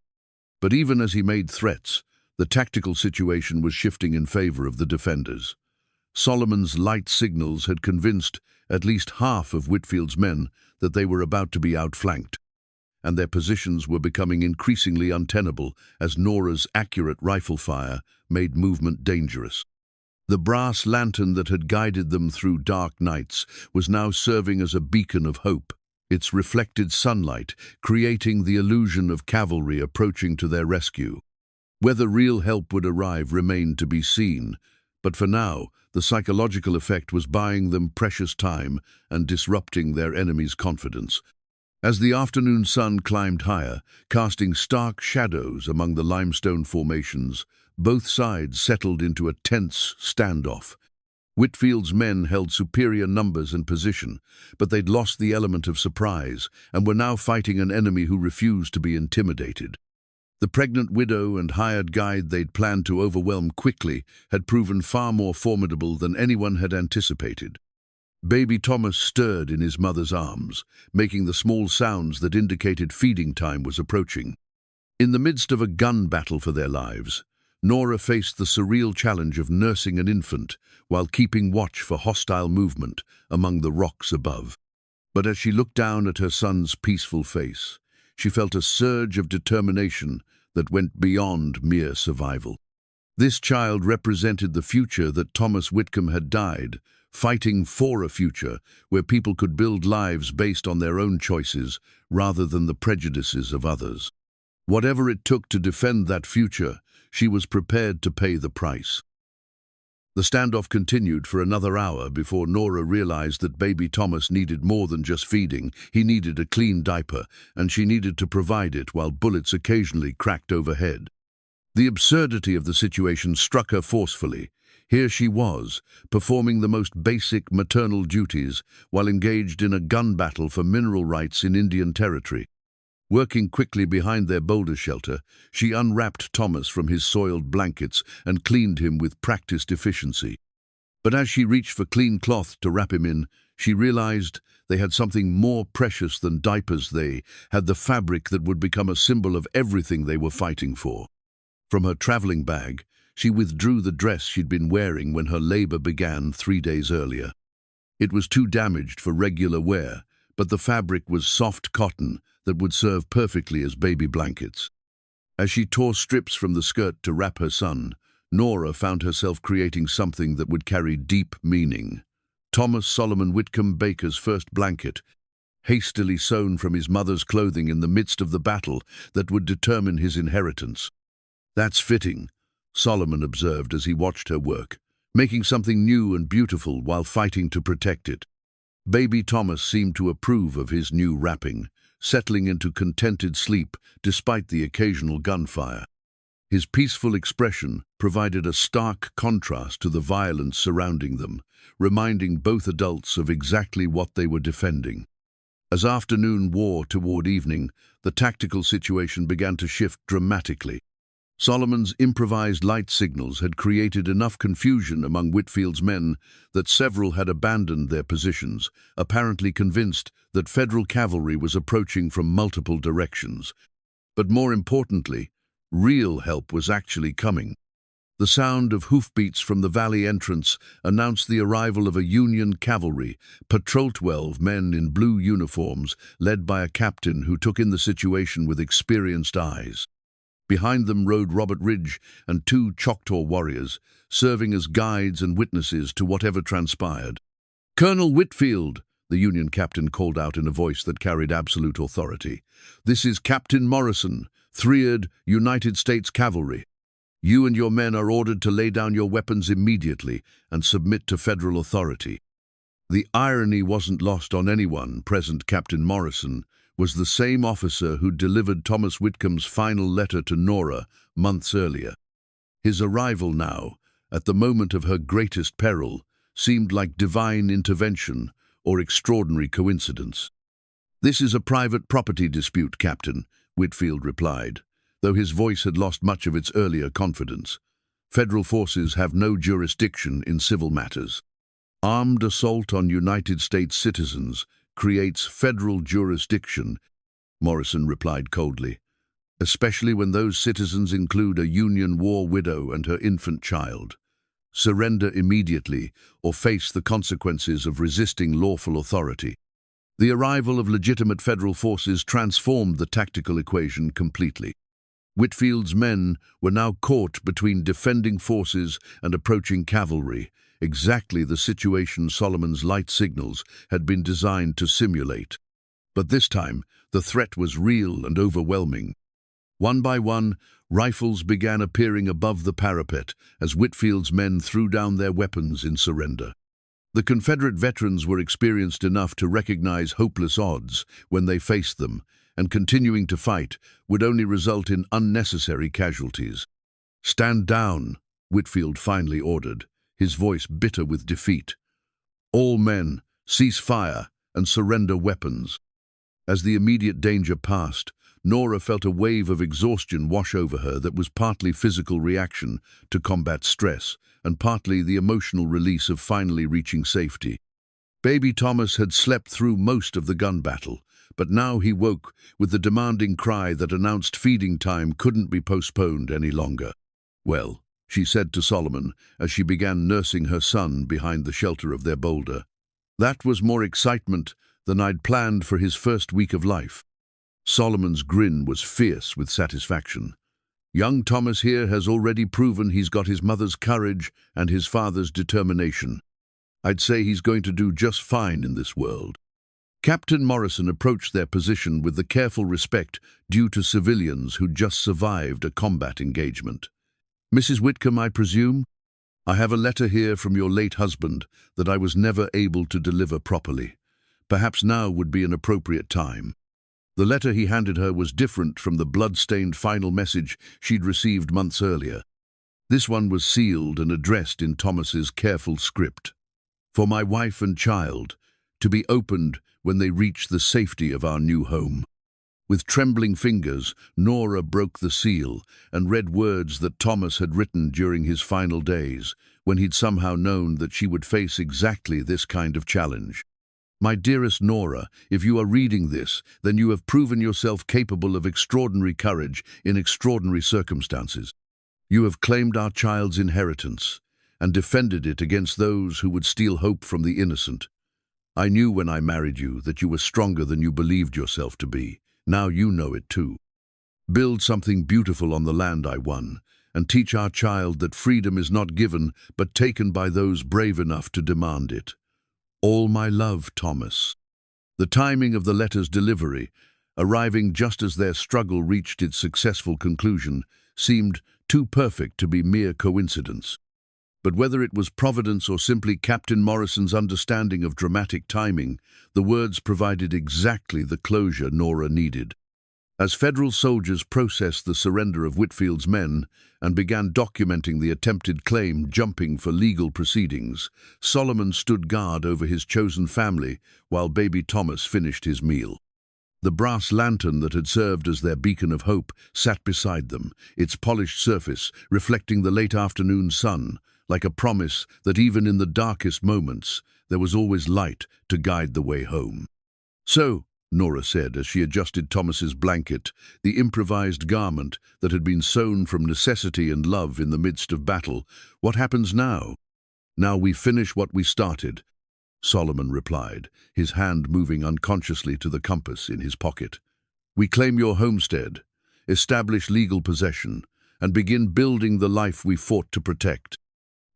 But even as he made threats, the tactical situation was shifting in favor of the defenders. Solomon's light signals had convinced at least half of Whitfield's men that they were about to be outflanked, and their positions were becoming increasingly untenable as Nora's accurate rifle fire made movement dangerous. The brass lantern that had guided them through dark nights was now serving as a beacon of hope, its reflected sunlight creating the illusion of cavalry approaching to their rescue. Whether real help would arrive remained to be seen, but for now, the psychological effect was buying them precious time and disrupting their enemy's confidence. As the afternoon sun climbed higher, casting stark shadows among the limestone formations, both sides settled into a tense standoff. Whitfield's men held superior numbers and position, but they'd lost the element of surprise and were now fighting an enemy who refused to be intimidated. The pregnant widow and hired guide they'd planned to overwhelm quickly had proven far more formidable than anyone had anticipated. Baby Thomas stirred in his mother's arms, making the small sounds that indicated feeding time was approaching. In the midst of a gun battle for their lives, Nora faced the surreal challenge of nursing an infant while keeping watch for hostile movement among the rocks above. But as she looked down at her son's peaceful face, she felt a surge of determination that went beyond mere survival. This child represented the future that Thomas Whitcomb had died, fighting for a future where people could build lives based on their own choices rather than the prejudices of others. Whatever it took to defend that future, she was prepared to pay the price. The standoff continued for another hour before Nora realized that baby Thomas needed more than just feeding. He needed a clean diaper, and she needed to provide it while bullets occasionally cracked overhead. The absurdity of the situation struck her forcefully. Here she was, performing the most basic maternal duties while engaged in a gun battle for mineral rights in Indian Territory. Working quickly behind their boulder shelter, she unwrapped Thomas from his soiled blankets and cleaned him with practiced efficiency. But as she reached for clean cloth to wrap him in, she realized they had something more precious than diapers. They had the fabric that would become a symbol of everything they were fighting for. From her traveling bag, she withdrew the dress she'd been wearing when her labor began 3 days earlier. It was too damaged for regular wear, but the fabric was soft cotton that would serve perfectly as baby blankets. As she tore strips from the skirt to wrap her son, Nora found herself creating something that would carry deep meaning. Thomas Solomon Whitcomb Baker's first blanket, hastily sewn from his mother's clothing in the midst of the battle that would determine his inheritance. "That's fitting," Solomon observed as he watched her work, making something new and beautiful while fighting to protect it. Baby Thomas seemed to approve of his new wrapping, settling into contented sleep despite the occasional gunfire. His peaceful expression provided a stark contrast to the violence surrounding them, reminding both adults of exactly what they were defending. As afternoon wore toward evening, the tactical situation began to shift dramatically. Solomon's improvised light signals had created enough confusion among Whitfield's men that several had abandoned their positions, apparently convinced that Federal cavalry was approaching from multiple directions. But more importantly, real help was actually coming. The sound of hoofbeats from the valley entrance announced the arrival of a Union cavalry patrol, 12 men in blue uniforms, led by a captain who took in the situation with experienced eyes. Behind them rode Robert Ridge and 2 Choctaw warriors, serving as guides and witnesses to whatever transpired. "Colonel Whitfield," the Union captain called out in a voice that carried absolute authority. "This is Captain Morrison, 3rd United States Cavalry. You and your men are ordered to lay down your weapons immediately and submit to federal authority." The irony wasn't lost on anyone present. Captain Morrison was the same officer who delivered Thomas Whitcomb's final letter to Nora months earlier. His arrival now, at the moment of her greatest peril, seemed like divine intervention or extraordinary coincidence. "This is a private property dispute, Captain," Whitfield replied, though his voice had lost much of its earlier confidence. "Federal forces have no jurisdiction in civil matters. Armed assault on United States citizens creates federal jurisdiction," Morrison replied coldly, "especially when those citizens include a Union war widow and her infant child. Surrender immediately or face the consequences of resisting lawful authority." The arrival of legitimate federal forces transformed the tactical equation completely. Whitfield's men were now caught between defending forces and approaching cavalry, exactly the situation Solomon's light signals had been designed to simulate. But this time, the threat was real and overwhelming. One by one, rifles began appearing above the parapet as Whitfield's men threw down their weapons in surrender. The Confederate veterans were experienced enough to recognize hopeless odds when they faced them, and continuing to fight would only result in unnecessary casualties. "Stand down," Whitfield finally ordered, his voice bitter with defeat. "All men, cease fire and surrender weapons." As the immediate danger passed, Nora felt a wave of exhaustion wash over her that was partly physical reaction to combat stress and partly the emotional release of finally reaching safety. Baby Thomas had slept through most of the gun battle, but now he woke with the demanding cry that announced feeding time couldn't be postponed any longer. "Well," she said to Solomon as she began nursing her son behind the shelter of their boulder, "that was more excitement than I'd planned for his first week of life." Solomon's grin was fierce with satisfaction. "Young Thomas here has already proven he's got his mother's courage and his father's determination. I'd say he's going to do just fine in this world." Captain Morrison approached their position with the careful respect due to civilians who'd just survived a combat engagement. "Mrs. Whitcomb, I presume? I have a letter here from your late husband that I was never able to deliver properly. Perhaps now would be an appropriate time." The letter he handed her was different from the blood-stained final message she'd received months earlier. This one was sealed and addressed in Thomas's careful script. For my wife and child, to be opened when they reach the safety of our new home. With trembling fingers, Nora broke the seal and read words that Thomas had written during his final days, when he'd somehow known that she would face exactly this kind of challenge. My dearest Nora, if you are reading this, then you have proven yourself capable of extraordinary courage in extraordinary circumstances. You have claimed our child's inheritance and defended it against those who would steal hope from the innocent. I knew when I married you that you were stronger than you believed yourself to be. Now you know it too. Build something beautiful on the land I won, and teach our child that freedom is not given but taken by those brave enough to demand it. All my love, Thomas. The timing of the letter's delivery, arriving just as their struggle reached its successful conclusion, seemed too perfect to be mere coincidence. But whether it was Providence or simply Captain Morrison's understanding of dramatic timing, the words provided exactly the closure Nora needed. As federal soldiers processed the surrender of Whitfield's men and began documenting the attempted claim jumping for legal proceedings, Solomon stood guard over his chosen family while baby Thomas finished his meal. The brass lantern that had served as their beacon of hope sat beside them, its polished surface reflecting the late afternoon sun, like a promise that even in the darkest moments, there was always light to guide the way home. So, Nora said as she adjusted Thomas's blanket, the improvised garment that had been sewn from necessity and love in the midst of battle, what happens now? Now we finish what we started, Solomon replied, his hand moving unconsciously to the compass in his pocket. We claim your homestead, establish legal possession, and begin building the life we fought to protect.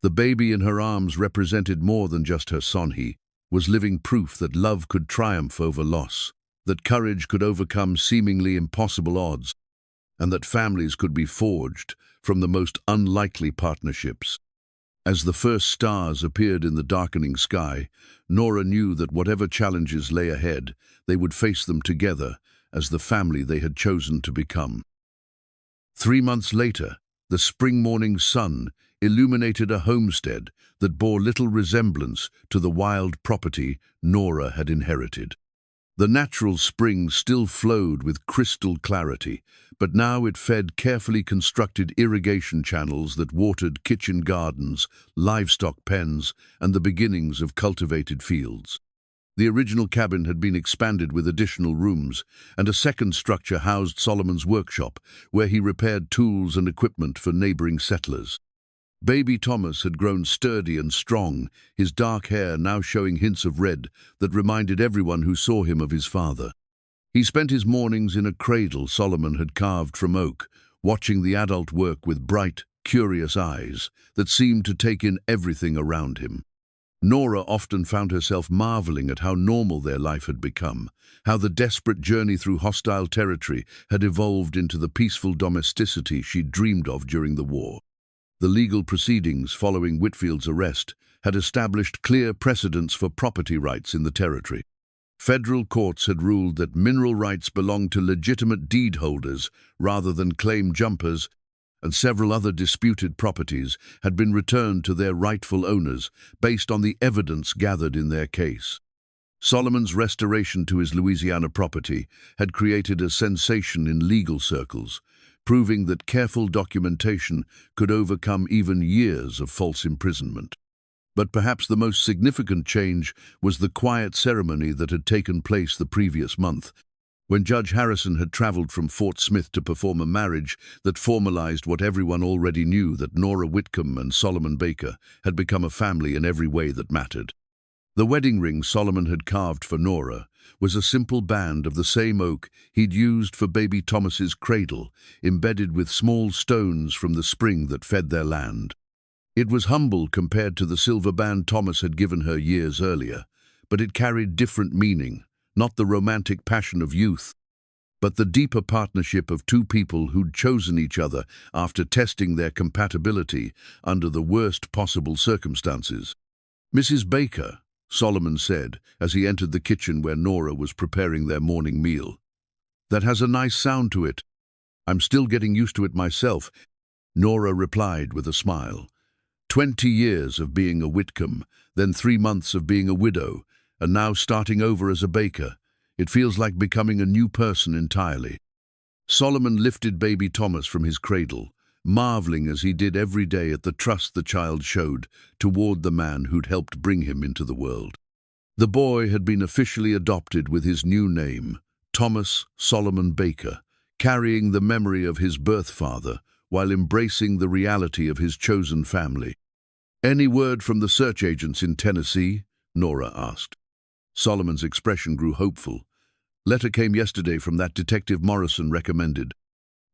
The baby in her arms represented more than just her son. He was living proof that love could triumph over loss, that courage could overcome seemingly impossible odds, and that families could be forged from the most unlikely partnerships. As the first stars appeared in the darkening sky, Nora knew that whatever challenges lay ahead, they would face them together as the family they had chosen to become. 3 months later, the spring morning sun illuminated a homestead that bore little resemblance to the wild property Nora had inherited. The natural spring still flowed with crystal clarity, but now it fed carefully constructed irrigation channels that watered kitchen gardens, livestock pens, and the beginnings of cultivated fields. The original cabin had been expanded with additional rooms, and a second structure housed Solomon's workshop, where he repaired tools and equipment for neighboring settlers. Baby Thomas had grown sturdy and strong, his dark hair now showing hints of red that reminded everyone who saw him of his father. He spent his mornings in a cradle Solomon had carved from oak, watching the adult work with bright, curious eyes that seemed to take in everything around him. Nora often found herself marveling at how normal their life had become, how the desperate journey through hostile territory had evolved into the peaceful domesticity she'd dreamed of during the war. The legal proceedings following Whitfield's arrest had established clear precedents for property rights in the territory. Federal courts had ruled that mineral rights belonged to legitimate deed holders rather than claim jumpers, and several other disputed properties had been returned to their rightful owners based on the evidence gathered in their case. Solomon's restoration to his Louisiana property had created a sensation in legal circles, proving that careful documentation could overcome even years of false imprisonment. But perhaps the most significant change was the quiet ceremony that had taken place the previous month, when Judge Harrison had traveled from Fort Smith to perform a marriage that formalized what everyone already knew, that Nora Whitcomb and Solomon Baker had become a family in every way that mattered. The wedding ring Solomon had carved for Nora was a simple band of the same oak he'd used for baby Thomas's cradle, embedded with small stones from the spring that fed their land. It was humble compared to the silver band Thomas had given her years earlier, but it carried different meaning, not the romantic passion of youth, but the deeper partnership of two people who'd chosen each other after testing their compatibility under the worst possible circumstances. "Mrs. Baker," Solomon said as he entered the kitchen where Nora was preparing their morning meal. "That has a nice sound to it. I'm still getting used to it myself. Nora replied with a smile. 20 years of being a Whitcomb, then 3 months of being a widow, and now starting over as a baker. It feels like becoming a new person entirely. Solomon lifted baby Thomas from his cradle, marveling as he did every day at the trust the child showed toward the man who'd helped bring him into the world. The boy had been officially adopted with his new name, Thomas Solomon Baker, carrying the memory of his birth father while embracing the reality of his chosen family. "Any word from the search agents in Tennessee?" Nora asked. Solomon's expression grew hopeful. "Letter came yesterday from that detective Morrison recommended.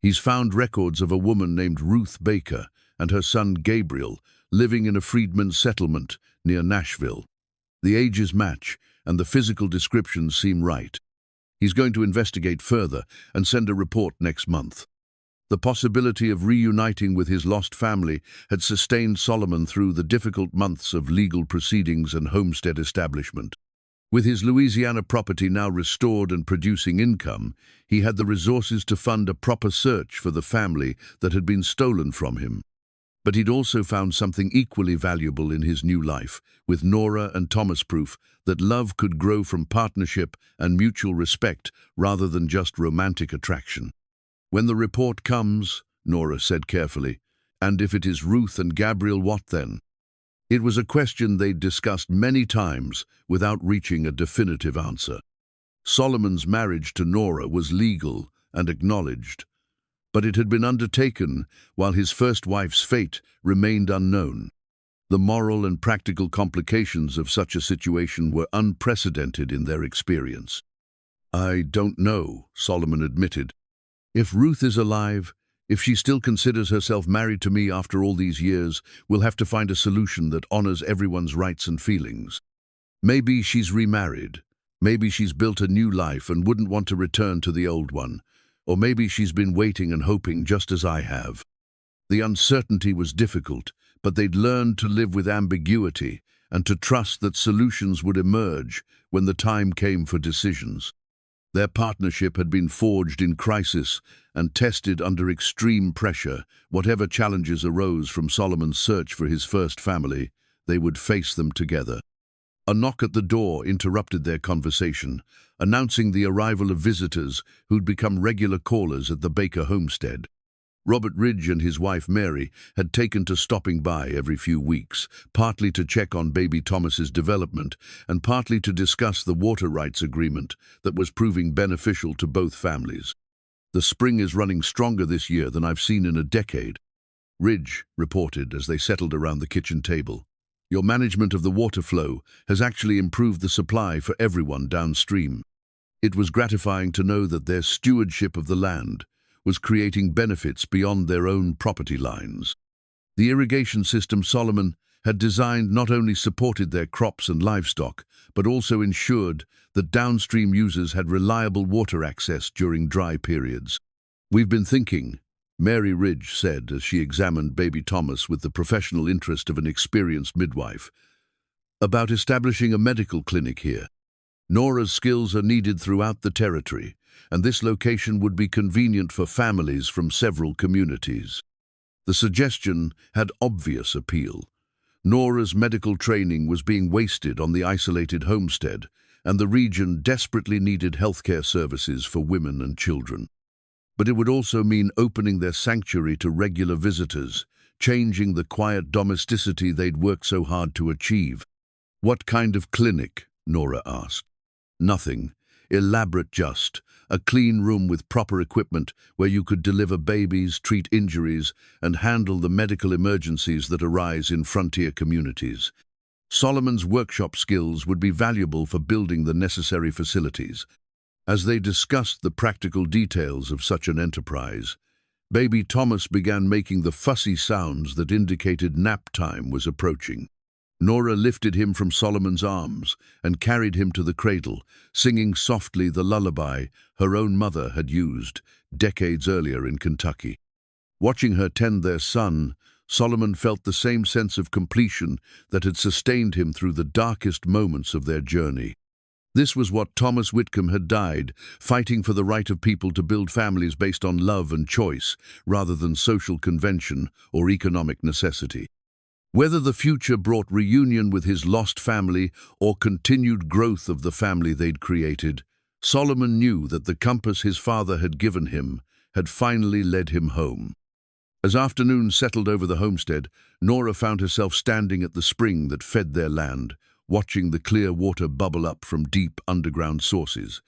He's found records of a woman named Ruth Baker and her son Gabriel living in a freedmen's settlement near Nashville. The ages match and the physical descriptions seem right. He's going to investigate further and send a report next month." The possibility of reuniting with his lost family had sustained Solomon through the difficult months of legal proceedings and homestead establishment. With his Louisiana property now restored and producing income, he had the resources to fund a proper search for the family that had been stolen from him. But he'd also found something equally valuable in his new life, with Nora and Thomas proof that love could grow from partnership and mutual respect rather than just romantic attraction. "When the report comes," Nora said carefully, "and if it is Ruth and Gabriel, what then?" It was a question they'd discussed many times without reaching a definitive answer. Solomon's marriage to Nora was legal and acknowledged, but it had been undertaken while his first wife's fate remained unknown. The moral and practical complications of such a situation were unprecedented in their experience. "I don't know," Solomon admitted. "If Ruth is alive, if she still considers herself married to me after all these years, we'll have to find a solution that honors everyone's rights and feelings. Maybe she's remarried. Maybe she's built a new life and wouldn't want to return to the old one. Or maybe she's been waiting and hoping just as I have." The uncertainty was difficult, but they'd learned to live with ambiguity and to trust that solutions would emerge when the time came for decisions. Their partnership had been forged in crisis and tested under extreme pressure. Whatever challenges arose from Solomon's search for his first family, they would face them together. A knock at the door interrupted their conversation, announcing the arrival of visitors who'd become regular callers at the Baker homestead. Robert Ridge and his wife Mary had taken to stopping by every few weeks, partly to check on baby Thomas's development and partly to discuss the water rights agreement that was proving beneficial to both families. "The spring is running stronger this year than I've seen in a decade," Ridge reported as they settled around the kitchen table. "Your management of the water flow has actually improved the supply for everyone downstream." It was gratifying to know that their stewardship of the land was creating benefits beyond their own property lines. The irrigation system Solomon had designed not only supported their crops and livestock, but also ensured that downstream users had reliable water access during dry periods. "We've been thinking," Mary Ridge said as she examined baby Thomas with the professional interest of an experienced midwife, "about establishing a medical clinic here. Nora's skills are needed throughout the territory, and this location would be convenient for families from several communities." The suggestion had obvious appeal. Nora's medical training was being wasted on the isolated homestead, and the region desperately needed healthcare services for women and children. But it would also mean opening their sanctuary to regular visitors, changing the quiet domesticity they'd worked so hard to achieve. "What kind of clinic?" Nora asked. "Nothing. Elaborate just. A clean room with proper equipment where you could deliver babies, treat injuries, and handle the medical emergencies that arise in frontier communities." Solomon's workshop skills would be valuable for building the necessary facilities. As they discussed the practical details of such an enterprise, baby Thomas began making the fussy sounds that indicated nap time was approaching. Nora lifted him from Solomon's arms and carried him to the cradle, singing softly the lullaby her own mother had used decades earlier in Kentucky. Watching her tend their son, Solomon felt the same sense of completion that had sustained him through the darkest moments of their journey. This was what Thomas Whitcomb had died, fighting for the right of people to build families based on love and choice, rather than social convention or economic necessity. Whether the future brought reunion with his lost family or continued growth of the family they'd created, Solomon knew that the compass his father had given him had finally led him home. As afternoon settled over the homestead, Nora found herself standing at the spring that fed their land, watching the clear water bubble up from deep underground sources.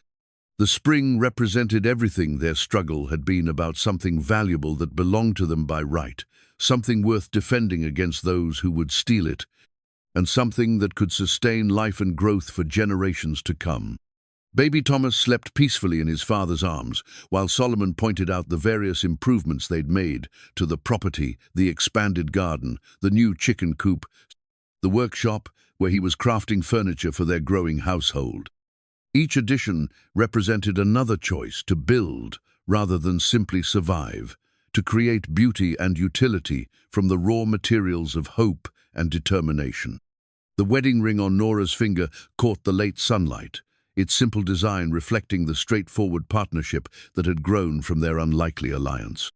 The spring represented everything their struggle had been about, something valuable that belonged to them by right, something worth defending against those who would steal it, and something that could sustain life and growth for generations to come. Baby Thomas slept peacefully in his father's arms, while Solomon pointed out the various improvements they'd made to the property, the expanded garden, the new chicken coop, the workshop where he was crafting furniture for their growing household. Each addition represented another choice to build rather than simply survive, to create beauty and utility from the raw materials of hope and determination. The wedding ring on Nora's finger caught the late sunlight, its simple design reflecting the straightforward partnership that had grown from their unlikely alliance.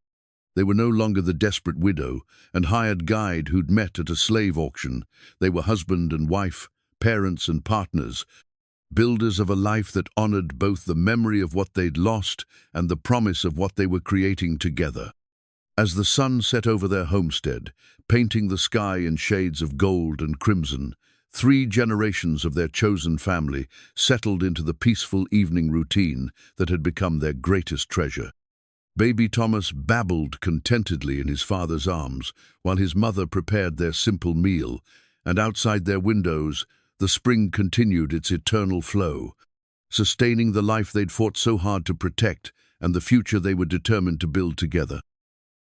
They were no longer the desperate widow and hired guide who'd met at a slave auction. They were husband and wife, parents and partners, builders of a life that honored both the memory of what they'd lost and the promise of what they were creating together. As the sun set over their homestead, painting the sky in shades of gold and crimson, 3 generations of their chosen family settled into the peaceful evening routine that had become their greatest treasure. Baby Thomas babbled contentedly in his father's arms while his mother prepared their simple meal, and outside their windows, the spring continued its eternal flow, sustaining the life they'd fought so hard to protect and the future they were determined to build together.